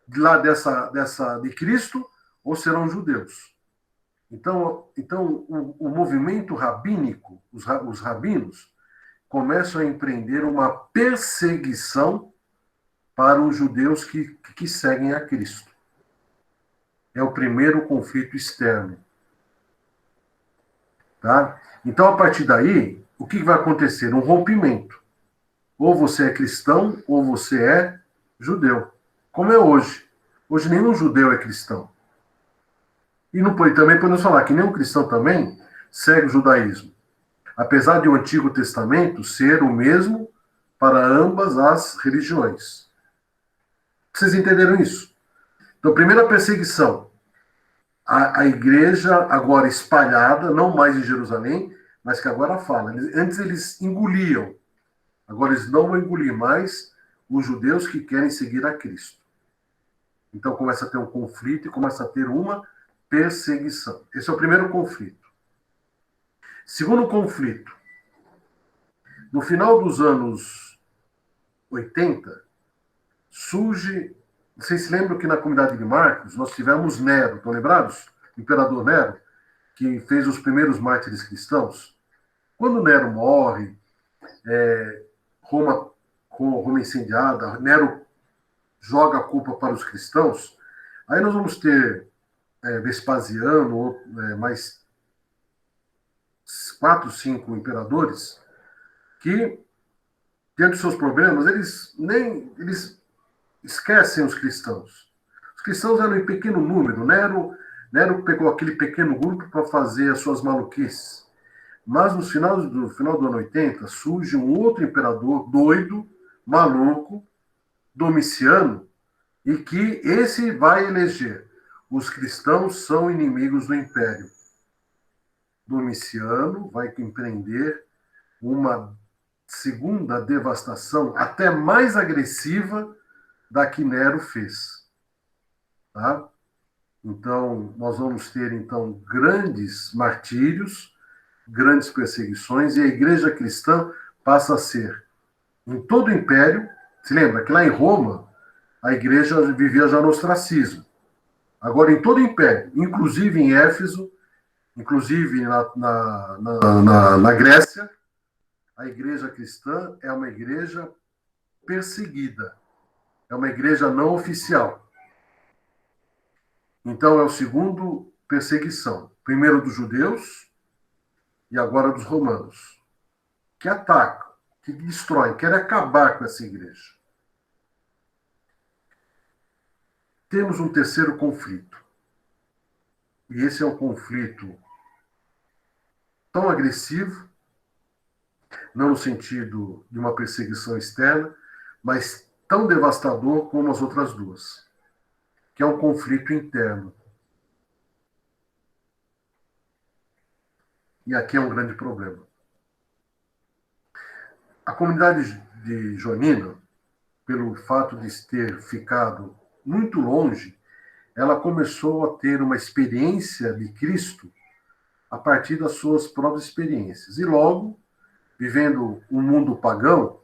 de lá de Cristo, ou serão judeus. Então o movimento rabínico, os rabinos, começam a empreender uma perseguição para os judeus que seguem a Cristo. É o primeiro conflito externo. Tá? Então, a partir daí, o que vai acontecer? Um rompimento. Ou você é cristão, ou você é judeu. Como é hoje. Hoje nenhum judeu é cristão. E também podemos falar que nenhum cristão também segue o judaísmo. Apesar de o Antigo Testamento ser o mesmo para ambas as religiões. Vocês entenderam isso? Então, primeira perseguição. A igreja agora espalhada, não mais em Jerusalém, mas que agora fala. Antes eles engoliam. Agora eles não vão engolir mais os judeus que querem seguir a Cristo. Então começa a ter um conflito e começa a ter uma perseguição. Esse é o primeiro conflito. Segundo conflito. No final dos anos 80, surge... Vocês se lembram que na comunidade de Marcos nós tivemos Nero, estão lembrados? O imperador Nero, que fez os primeiros mártires cristãos. Quando Nero morre, Roma incendiada, Nero joga a culpa para os cristãos, aí nós vamos ter Vespasiano, mais 4, 5 imperadores, que, diante dos seus problemas, eles esquecem os cristãos. Os cristãos eram em pequeno número. Nero pegou aquele pequeno grupo para fazer as suas maluquices. Mas no final do ano 80, surge um outro imperador doido, maluco, Domiciano, e que esse vai eleger. Os cristãos são inimigos do império. Domiciano vai empreender uma segunda devastação, até mais agressiva da que Nero fez. Tá? Então, nós vamos ter, então, grandes martírios, grandes perseguições, e a igreja cristã passa a ser, em todo o império, se lembra que lá em Roma, a igreja vivia já no ostracismo. Agora, em todo o império, inclusive em Éfeso, inclusive na Grécia, a igreja cristã é uma igreja perseguida. É uma igreja não oficial. Então, é o segundo perseguição. Primeiro dos judeus e agora dos romanos. Que atacam, que destroem, querem acabar com essa igreja. Temos um terceiro conflito. E esse é um conflito tão agressivo, não no sentido de uma perseguição externa, mas tão devastador como as outras duas, que é um conflito interno. E aqui é um grande problema. A comunidade de Joanina, pelo fato de ter ficado muito longe, ela começou a ter uma experiência de Cristo a partir das suas próprias experiências. E logo, vivendo um mundo pagão,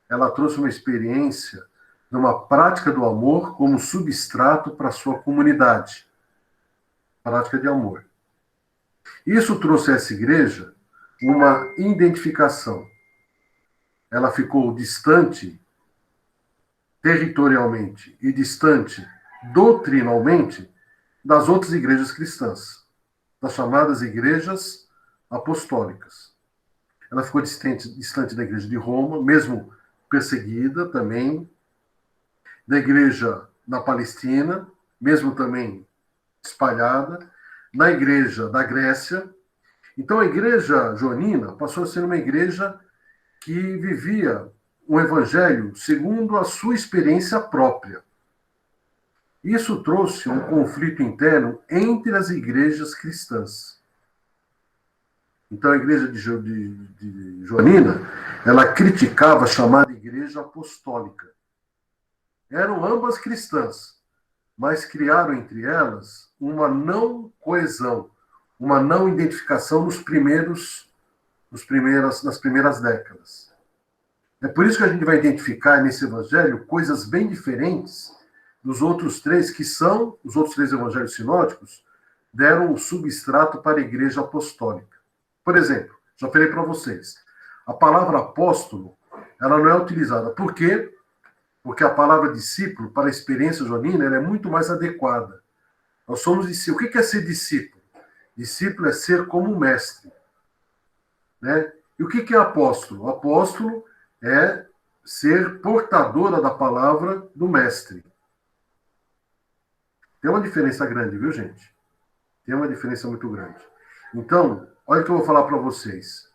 ela trouxe uma experiência de uma prática do amor como substrato para a sua comunidade. Prática de amor. Isso trouxe a essa igreja uma identificação. Ela ficou distante territorialmente e distante doutrinalmente das outras igrejas cristãs, das chamadas igrejas apostólicas. Ela ficou distante da igreja de Roma, mesmo perseguida também, da igreja na Palestina, mesmo também espalhada, na igreja da Grécia. Então a igreja joanina passou a ser uma igreja que vivia o evangelho segundo a sua experiência própria. Isso trouxe um conflito interno entre as igrejas cristãs. Então a igreja de Joanina, ela criticava a chamada igreja apostólica. Eram ambas cristãs, mas criaram entre elas uma não coesão, uma não identificação nas primeiras décadas. É por isso que a gente vai identificar nesse evangelho coisas bem diferentes dos outros três, que são, os outros três evangelhos sinóticos, deram o substrato para a igreja apostólica. Por exemplo, já falei para vocês, a palavra apóstolo, ela não é utilizada. Por quê? Porque a palavra discípulo, para a experiência joanina, ela é muito mais adequada. Nós somos discípulos. O que é ser discípulo? Discípulo é ser como mestre. Né? E o que é apóstolo? Apóstolo é ser portadora da palavra do mestre. Tem uma diferença grande, viu, gente? Tem uma diferença muito grande. Então, olha o que eu vou falar para vocês.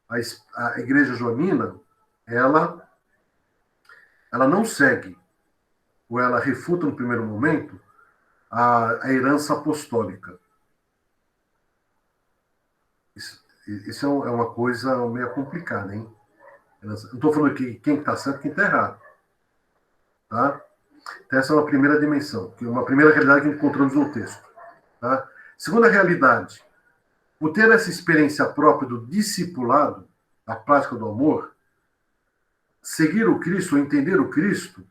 A igreja joanina, ela não segue, ou ela refuta no primeiro momento, a herança apostólica. Isso é uma coisa meio complicada, hein? Não estou falando aqui quem está certo e quem está errado. Tá? Então, essa é uma primeira dimensão, que é uma primeira realidade que encontramos no texto. Tá? Segunda realidade, por ter essa experiência própria do discipulado, da prática do amor, seguir o Cristo, ou entender o Cristo,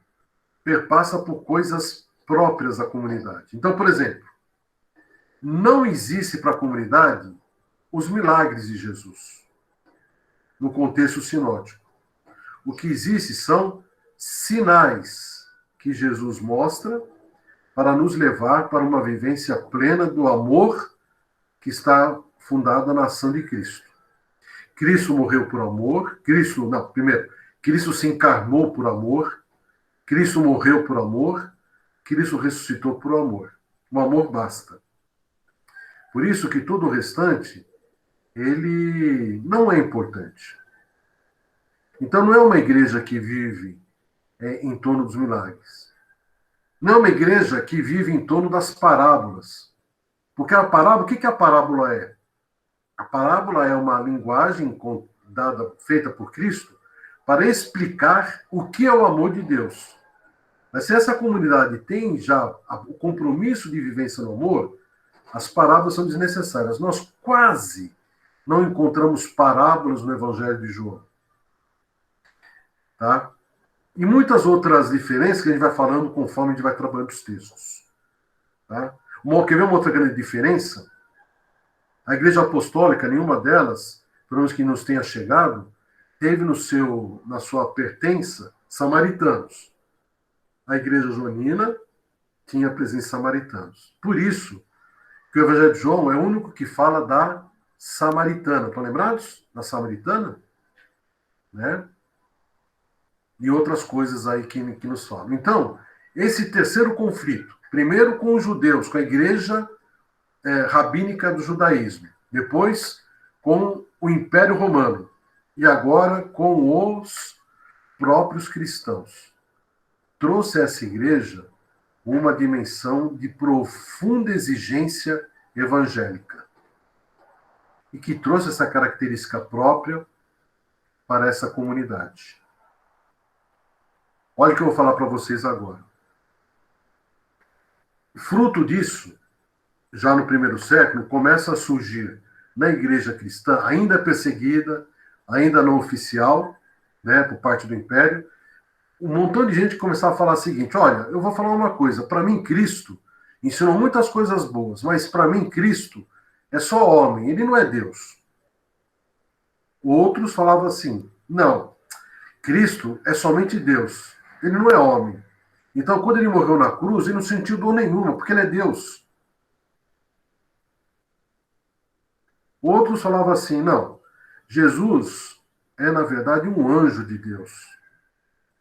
perpassa por coisas próprias da comunidade. Então, por exemplo, não existe para a comunidade os milagres de Jesus, no contexto sinótico. O que existe são sinais que Jesus mostra para nos levar para uma vivência plena do amor que está fundada na ação de Cristo. Cristo morreu por amor, Cristo se encarnou por amor, Cristo morreu por amor, Cristo ressuscitou por amor. O amor basta. Por isso que todo o restante, ele não é importante. Então não é uma igreja que vive em torno dos milagres. Não é uma igreja que vive em torno das parábolas. Porque a parábola, o que a parábola é? A parábola é uma linguagem feita por Cristo para explicar o que é o amor de Deus. Mas se essa comunidade tem já o compromisso de vivência no amor, as parábolas são desnecessárias. Nós quase não encontramos parábolas no Evangelho de João. Tá? E muitas outras diferenças que a gente vai falando conforme a gente vai trabalhando os textos. Tá? Quer ver uma outra grande diferença? A igreja apostólica, nenhuma delas, pelo menos que nos tenha chegado, teve na sua pertença samaritanos. A igreja joanina tinha presença de samaritanos. Por isso que o Evangelho de João é o único que fala da samaritana. Estão lembrados? Da samaritana? Né? E outras coisas aí que nos falam. Então, esse terceiro conflito, primeiro com os judeus, com a igreja rabínica do judaísmo, depois com o Império Romano, e agora com os próprios cristãos, trouxe a essa igreja uma dimensão de profunda exigência evangélica, e que trouxe essa característica própria para essa comunidade. Olha o que eu vou falar para vocês agora. Fruto disso, já no primeiro século, começa a surgir na igreja cristã, ainda perseguida, ainda não oficial, né, por parte do Império, um montão de gente começava a falar o seguinte: olha, eu vou falar uma coisa, para mim Cristo ensinou muitas coisas boas, mas para mim Cristo é só homem, ele não é Deus. Outros falavam assim, não, Cristo é somente Deus, ele não é homem. Então, quando ele morreu na cruz, ele não sentiu dor nenhuma, porque ele é Deus. Outros falavam assim, não, Jesus é, na verdade, um anjo de Deus.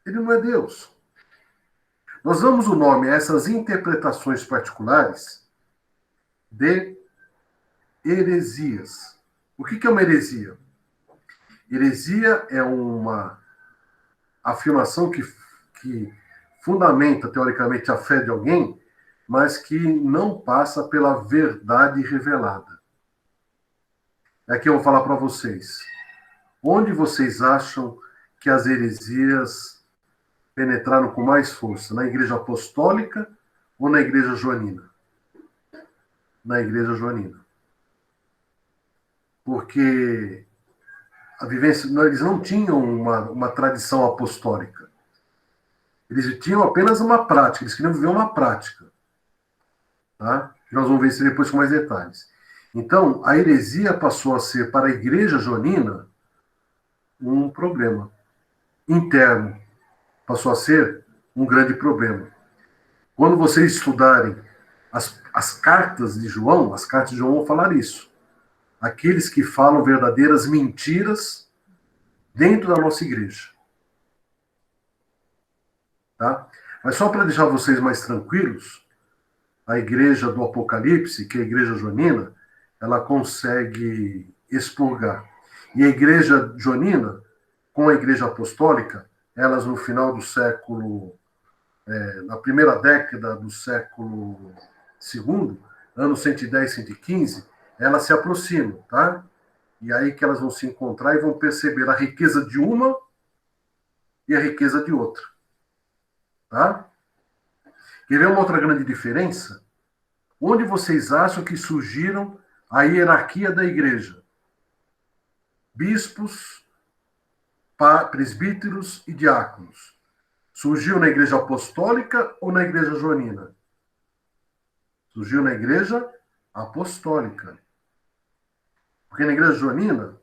Ele não é Deus. Nós damos o nome a essas interpretações particulares de heresias. O que é uma heresia? Heresia é uma afirmação que fundamenta, teoricamente, a fé de alguém, mas que não passa pela verdade revelada. Aqui eu vou falar para vocês. Onde vocês acham que as heresias penetraram com mais força? Na Igreja Apostólica ou na Igreja Joanina? Na Igreja Joanina. Porque a vivência, eles não tinham uma tradição apostólica. Eles tinham apenas uma prática, eles queriam viver uma prática. Tá? Nós vamos ver isso depois com mais detalhes. Então, a heresia passou a ser, para a Igreja Joanina, um problema interno. Passou a ser um grande problema. Quando vocês estudarem as cartas de João, as cartas de João vão falar isso. Aqueles que falam verdadeiras mentiras dentro da nossa igreja. Tá? Mas só para deixar vocês mais tranquilos, a igreja do Apocalipse, que é a igreja joanina, ela consegue expurgar. E a igreja joanina, com a igreja apostólica, elas no final do século, na primeira década do século II, anos 110, 115, elas se aproximam, tá? E aí que elas vão se encontrar e vão perceber a riqueza de uma e a riqueza de outra. Tá? Quer ver uma outra grande diferença? Onde vocês acham que surgiram a hierarquia da igreja? Bispos, presbíteros e diáconos. Surgiu na igreja apostólica ou na igreja joanina? Surgiu na igreja apostólica. Porque na igreja joanina,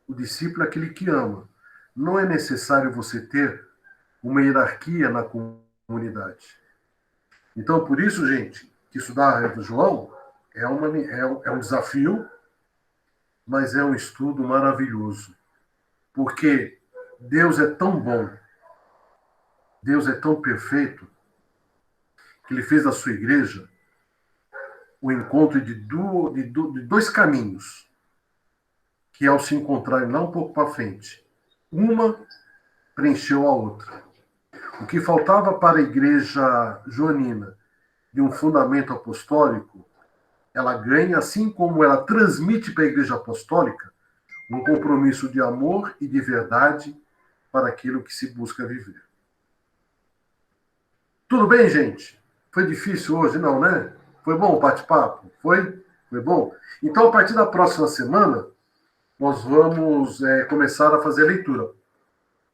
o discípulo é aquele que ama. Não é necessário você ter uma hierarquia na comunidade. Então, por isso, gente, que estudar a Revista João é um desafio, mas é um estudo maravilhoso. Porque Deus é tão bom, Deus é tão perfeito, que Ele fez da sua igreja o encontro de dois caminhos, que ao se encontrarem lá um pouco para frente, uma preencheu a outra. O que faltava para a igreja joanina de um fundamento apostólico, ela ganha, assim como ela transmite para a igreja apostólica, um compromisso de amor e de verdade para aquilo que se busca viver. Tudo bem, gente? Foi difícil hoje? Não, né? Foi bom o bate-papo? Foi? Foi bom? Então, a partir da próxima semana, nós vamos começar a fazer a leitura.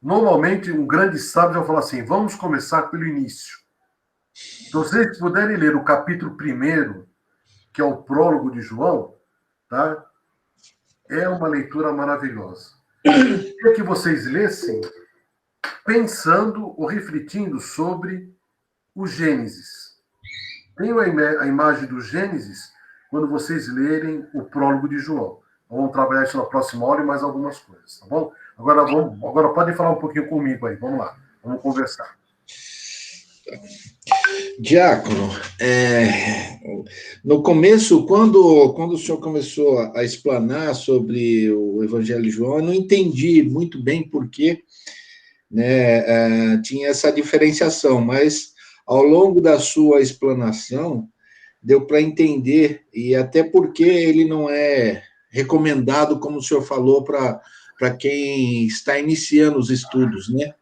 Normalmente, um grande sábio vai falar assim, vamos começar pelo início. Então, se vocês puderem ler o capítulo 1, que é o prólogo de João, tá? É uma leitura maravilhosa. Eu queria que vocês lessem pensando ou refletindo sobre o Gênesis. Tenho a imagem do Gênesis quando vocês lerem o prólogo de João. Vamos trabalhar isso na próxima hora e mais algumas coisas, tá bom? Agora podem falar um pouquinho comigo aí, vamos lá, vamos conversar. Diácono, no começo, quando o senhor começou a explanar sobre o Evangelho de João, eu não entendi muito bem por que, né, tinha essa diferenciação, mas ao longo da sua explanação, deu para entender, e até porque ele não é recomendado, como o senhor falou, para quem está iniciando os estudos, né?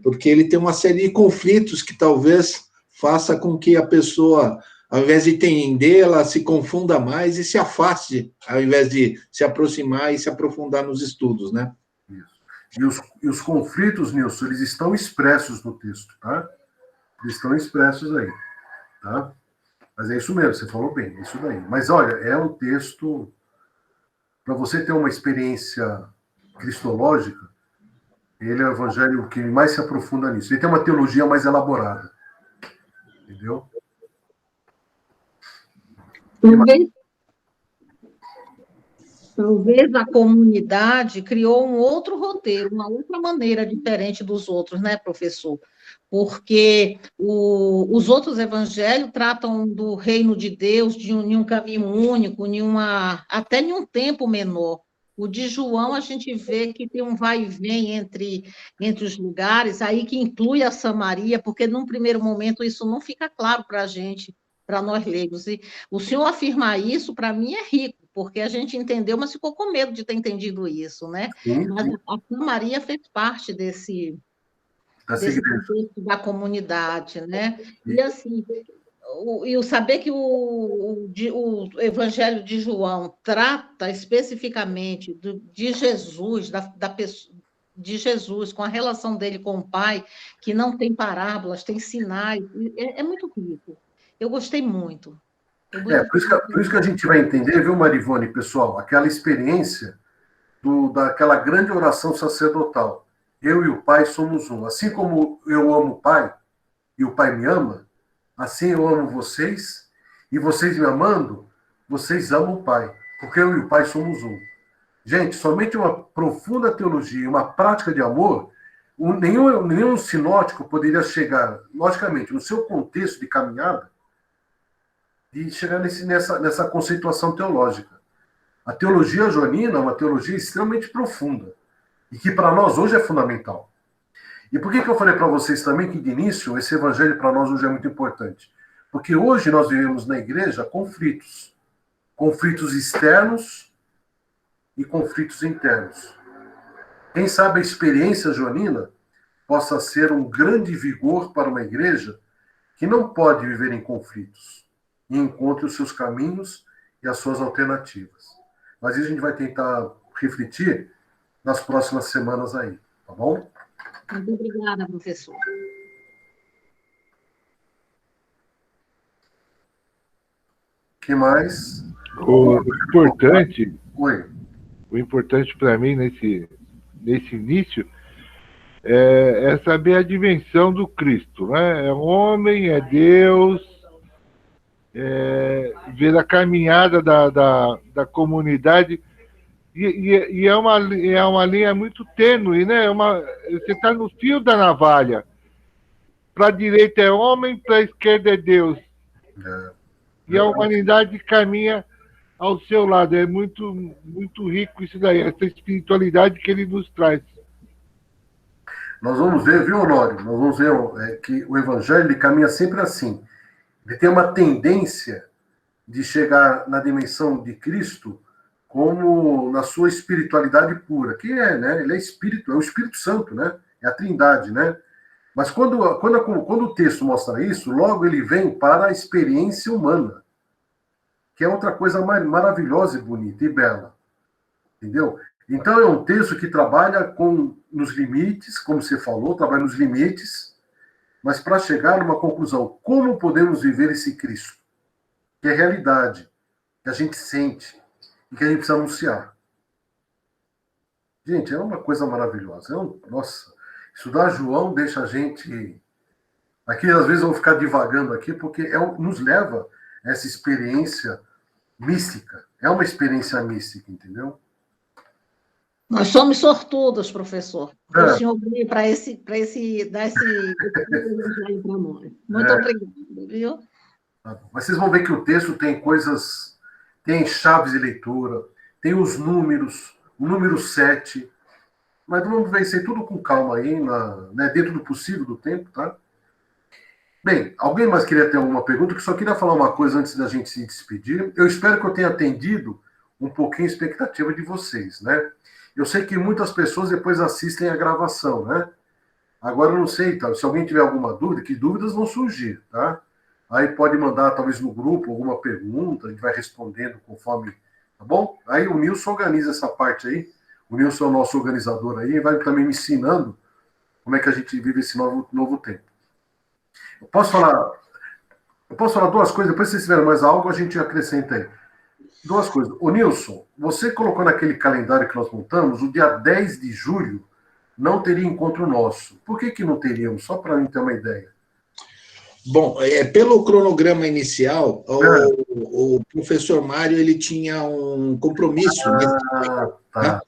Porque ele tem uma série de conflitos que talvez faça com que a pessoa, ao invés de entender, ela se confunda mais e se afaste, ao invés de se aproximar e se aprofundar nos estudos, né? Isso. E os conflitos, Nilson, eles estão expressos no texto, tá? Eles estão expressos aí, tá? Mas é isso mesmo, você falou bem, é isso daí. Mas olha, é um texto, para você ter uma experiência cristológica, ele é o evangelho que mais se aprofunda nisso. Ele tem uma teologia mais elaborada. Entendeu? Talvez a comunidade criou um outro roteiro, uma outra maneira diferente dos outros, né, professor? Porque os outros evangelhos tratam do reino de Deus de um caminho único, até em um tempo menor. O de João, a gente vê que tem um vai e vem entre os lugares, aí que inclui a Samaria, porque num primeiro momento isso não fica claro para a gente, para nós leigos. E o senhor afirmar isso, para mim, é rico, porque a gente entendeu, mas ficou com medo de ter entendido isso, né? Sim, Mas sim. a Samaria fez parte desse contexto da comunidade, né? E assim, o saber que o Evangelho de João trata especificamente de Jesus, de Jesus, com a relação dele com o Pai, que não tem parábolas, tem sinais, é muito rico. Eu gostei muito. Por isso que a gente vai entender, viu, Marivone, pessoal, aquela experiência daquela grande oração sacerdotal. Eu e o Pai somos um. Assim como eu amo o Pai e o Pai me ama, assim eu amo vocês, e vocês me amando, vocês amam o Pai, porque eu e o Pai somos um. Gente, somente uma profunda teologia e uma prática de amor, nenhum sinótico poderia chegar, logicamente, no seu contexto de caminhada, de chegar nessa conceituação teológica. A teologia joanina é uma teologia extremamente profunda e que para nós hoje é fundamental. E por que eu falei para vocês também que de início esse evangelho para nós hoje é muito importante? Porque hoje nós vivemos na igreja conflitos. Conflitos externos e conflitos internos. Quem sabe a experiência joanina possa ser um grande vigor para uma igreja que não pode viver em conflitos e encontre os seus caminhos e as suas alternativas. Mas isso a gente vai tentar refletir nas próximas semanas aí, tá bom? Muito obrigada, professor. O que mais? O importante, Oi. O importante para mim nesse início é saber a dimensão do Cristo, né? É homem, é Deus, ver a caminhada da comunidade e é uma linha muito tênue, né? Você está no fio da navalha. Para a direita é homem, para a esquerda é Deus. E a humanidade caminha ao seu lado. É muito, muito rico isso daí, essa espiritualidade que ele nos traz. Nós vamos ver, viu, Honório? Nós vamos ver que o evangelho ele caminha sempre assim. Ele tem uma tendência de chegar na dimensão de Cristo como na sua espiritualidade pura, que né? Ele é Espírito, é o Espírito Santo, né? É a Trindade, né? Mas quando o texto mostra isso, logo ele vem para a experiência humana, que é outra coisa maravilhosa e bonita e bela. Entendeu? Então é um texto que trabalha nos limites, como você falou, trabalha nos limites, mas para chegar numa conclusão, como podemos viver esse Cristo? Que é realidade, que a gente sente e que a gente precisa anunciar. Gente, é uma coisa maravilhosa. Nossa, estudar João deixa a gente... Aqui, às vezes, eu vou ficar divagando aqui, porque nos leva a essa experiência mística. É uma experiência mística, entendeu? Nós somos sortudos, professor. O senhor veio para dar esse evangelho para nós. Muito obrigada, viu? Mas vocês vão ver que o texto tem tem chaves de leitura, tem os números, o número 7, mas vamos ver isso aí tudo com calma aí, dentro do possível do tempo, tá? Bem, alguém mais queria ter alguma pergunta? Que só queria falar uma coisa antes da gente se despedir. Eu espero que eu tenha atendido um pouquinho a expectativa de vocês, né? Eu sei que muitas pessoas depois assistem a gravação, né? Agora eu não sei, tá? Se alguém tiver alguma dúvida, que dúvidas vão surgir, tá? Aí pode mandar, talvez, no grupo alguma pergunta, a gente vai respondendo conforme, tá bom? Aí o Nilson organiza essa parte aí. O Nilson é o nosso organizador aí, e vai também me ensinando como é que a gente vive esse novo tempo. Eu posso falar... Eu posso falar duas coisas, depois se vocês tiverem mais algo, a gente acrescenta aí. Duas coisas. Ô, Nilson, você colocou naquele calendário que nós montamos, o dia 10 de julho não teria encontro nosso. Por que não teríamos? Só para mim ter uma ideia. Bom, pelo cronograma inicial, o professor Mário ele tinha um compromisso. Tá.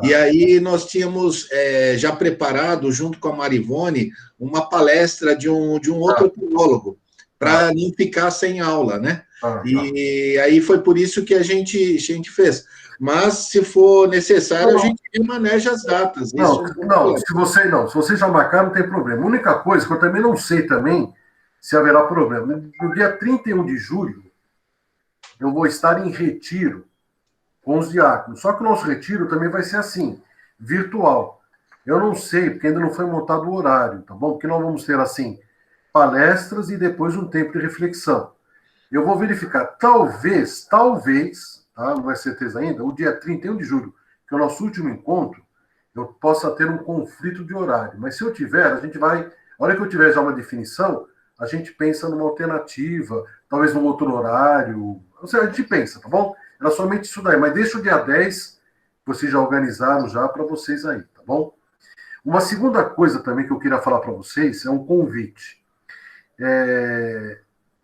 E aí nós tínhamos já preparado, junto com a Marivone, uma palestra de um outro teólogo, para não ficar sem aula, né? E aí foi por isso que a gente fez. Mas, se for necessário, a gente remaneja as datas. Se você já marcar, não tem problema. A única coisa que eu também não sei também se haverá problema. No dia 31 de julho, eu vou estar em retiro com os diáconos. Só que o nosso retiro também vai ser assim, virtual. Eu não sei, porque ainda não foi montado o horário, tá bom? Porque nós vamos ter, assim, palestras e depois um tempo de reflexão. Eu vou verificar, talvez, tá? Não é certeza ainda, o dia 31 de julho, que é o nosso último encontro, eu possa ter um conflito de horário. Mas se eu tiver, a gente vai... A hora que eu tiver já uma definição, a gente pensa numa alternativa, talvez num outro horário. Ou seja, a gente pensa, tá bom? Era somente isso daí. Mas deixa o dia 10, vocês já organizaram já para vocês aí, tá bom? Uma segunda coisa também que eu queria falar para vocês é um convite.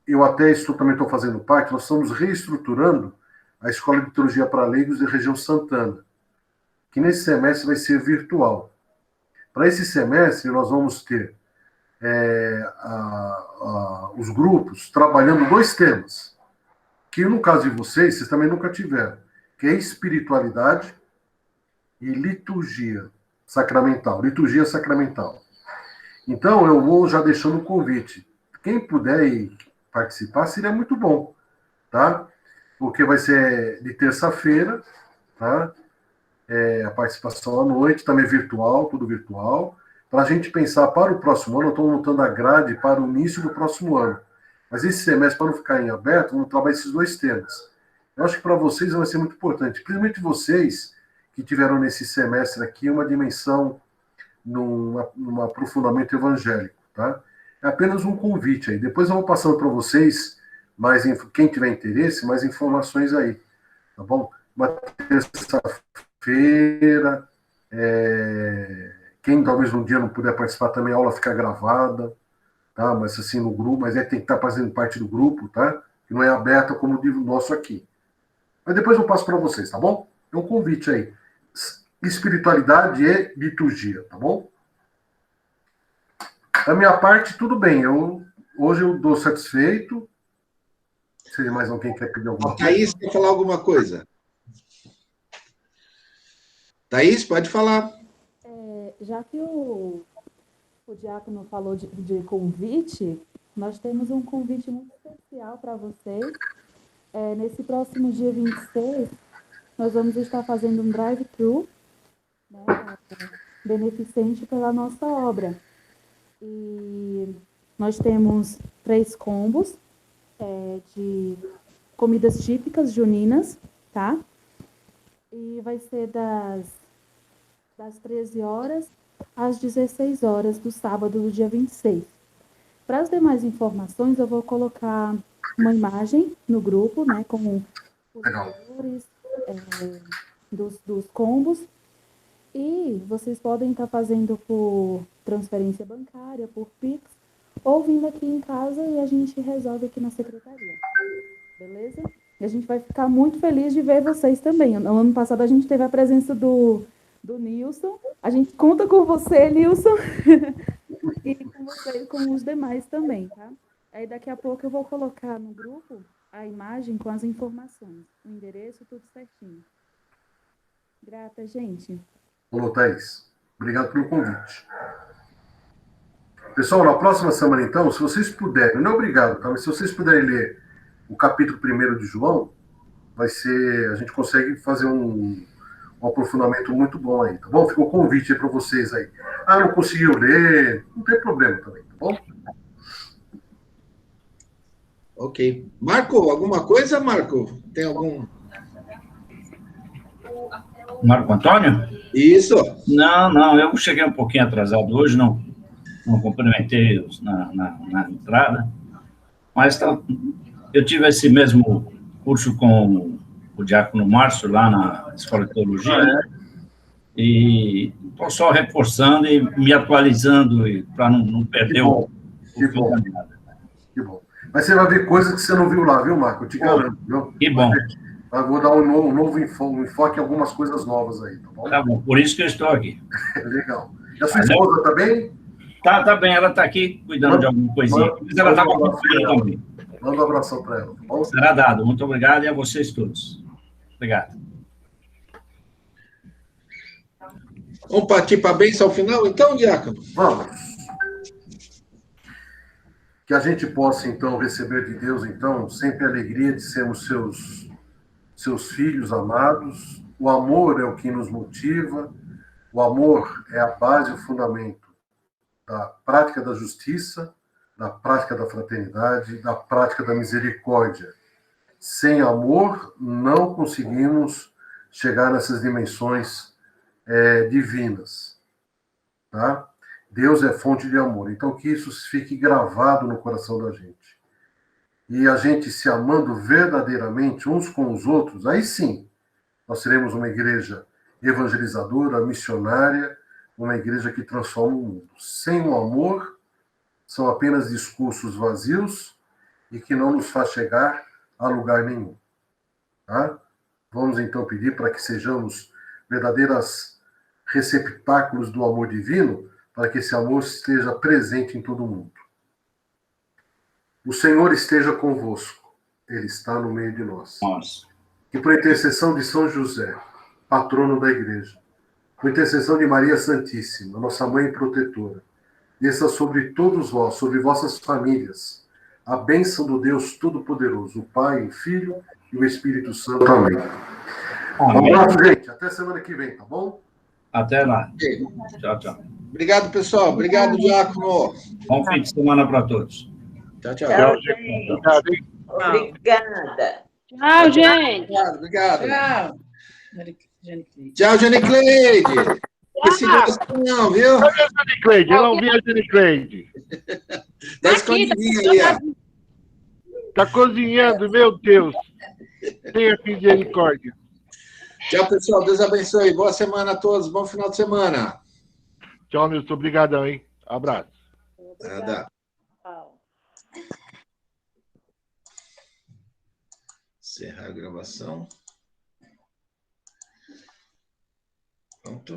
Eu até também estou fazendo parte, nós estamos reestruturando a Escola de Teologia para Leigos da região Santana, que nesse semestre vai ser virtual. Para esse semestre, nós vamos ter os grupos trabalhando 2 temas, que no caso de vocês também nunca tiveram, que é espiritualidade e liturgia sacramental. Liturgia sacramental. Então, eu vou já deixando o convite. Quem puder participar, seria muito bom, tá? Porque vai ser de terça-feira, tá? A participação à noite, também virtual, tudo virtual, para a gente pensar para o próximo ano. Eu estou montando a grade para o início do próximo ano. Mas esse semestre, para não ficar em aberto, vamos trabalhar esses 2 temas. Eu acho que para vocês vai ser muito importante, principalmente vocês que tiveram nesse semestre aqui uma dimensão num aprofundamento evangélico, tá? É apenas um convite aí. Depois eu vou passando para vocês, quem tiver interesse, mais informações aí, tá bom? Uma terça-feira, quem talvez um dia não puder participar também, a aula fica gravada, tá? Mas assim, no grupo, mas tem que estar fazendo parte do grupo, tá? Que não é aberta como o nosso aqui. Mas depois eu passo para vocês, tá bom? É um convite aí. Espiritualidade e liturgia, tá bom? Da minha parte, tudo bem. Hoje eu dou satisfeito. Se mais alguém quer pedir alguma coisa. Thaís, quer falar alguma coisa? Thaís, pode falar. Já que o diácono falou de convite, nós temos um convite muito especial para vocês. Nesse próximo dia 26, nós vamos estar fazendo um drive-thru, né, beneficente pela nossa obra. E nós temos 3 combos de comidas típicas juninas, tá? E vai ser das 13 horas às 16 horas do sábado, do dia 26. Para as demais informações, eu vou colocar uma imagem no grupo, né, com os valores dos combos. E vocês podem estar fazendo por transferência bancária, por Pix, ou vindo aqui em casa e a gente resolve aqui na secretaria. Beleza? E a gente vai ficar muito feliz de ver vocês também. No ano passado a gente teve a presença do Nilson. A gente conta com você, Nilson. E com você e com os demais também, tá? Aí daqui a pouco eu vou colocar no grupo a imagem com as informações. O endereço, tudo certinho. Grata, gente. Olá, Thaís. Obrigado pelo convite. Pessoal, na próxima semana, então, se vocês puderem, não é obrigado, tá? Mas se vocês puderem ler o capítulo 1 de João, a gente consegue fazer um aprofundamento muito bom aí, tá bom? Ficou o convite aí para vocês aí. Não conseguiu ler, não tem problema também, tá bom? Ok. Marco, alguma coisa, Marco? Tem algum... Marco Antônio? Isso. Não, eu cheguei um pouquinho atrasado hoje, não cumprimentei na entrada. Mas eu tive esse mesmo curso com o diácono Márcio, lá na Escola de Teologia, né? E estou só reforçando e me atualizando para não perder o Que fio bom, da meada. que bom. Mas você vai ver coisas que você não viu lá, viu, Marco? Eu te garanto, viu? Que bom. Eu vou dar um novo enfoque em algumas coisas novas aí, tá bom? Tá bom, por isso que eu estou aqui. Legal. E a sua esposa tá bem? Tá bem, ela está aqui cuidando de alguma coisinha. Mas ela estava acompanhando também. Manda um abração para ela, tá bom? Será dado. Muito obrigado e a vocês todos. Obrigado. Vamos partir para a bênção ao final, então, diácono? Vamos. Que a gente possa, então, receber de Deus, então, sempre a alegria de sermos seus filhos amados. O amor é o que nos motiva. O amor é a base e o fundamento da prática da justiça, da prática da fraternidade, da prática da misericórdia. Sem amor, não conseguimos chegar nessas dimensões divinas. Tá? Deus é fonte de amor. Então, que isso fique gravado no coração da gente. E a gente se amando verdadeiramente uns com os outros, aí sim, nós seremos uma igreja evangelizadora, missionária, uma igreja que transforma o mundo. Sem o amor, são apenas discursos vazios e que não nos faz chegar a lugar nenhum. Tá? Vamos então pedir para que sejamos verdadeiros receptáculos do amor divino, para que esse amor esteja presente em todo mundo. O Senhor esteja convosco. Ele está no meio de nós. Nossa. E por intercessão de São José, patrono da igreja, por intercessão de Maria Santíssima, nossa mãe protetora, desça sobre todos vós, sobre vossas famílias, a bênção do Deus Todo-Poderoso, o Pai, o Filho e o Espírito Santo. Amém. Um abraço, gente. Até semana que vem, tá bom? Até lá. Tchau, tchau. Obrigado, pessoal. Obrigado, diácono. Bom fim de semana para todos. Tchau, tchau. Tchau, gente. Obrigado, hein? Obrigada. Tchau, gente. Obrigado. Tchau. Tchau, Janicleide. Esse não, viu? Cadê a Jane Cleide? Eu não vi a Jane Cleide. Tá escondidinha ali, ó. Tá cozinhando, meu Deus. Tenha misericórdia. Tchau, pessoal. Deus abençoe. Boa semana a todos. Bom final de semana. Tchau, Nilson. Obrigadão, hein? Abraço. Nada. Encerrar a gravação. Pronto.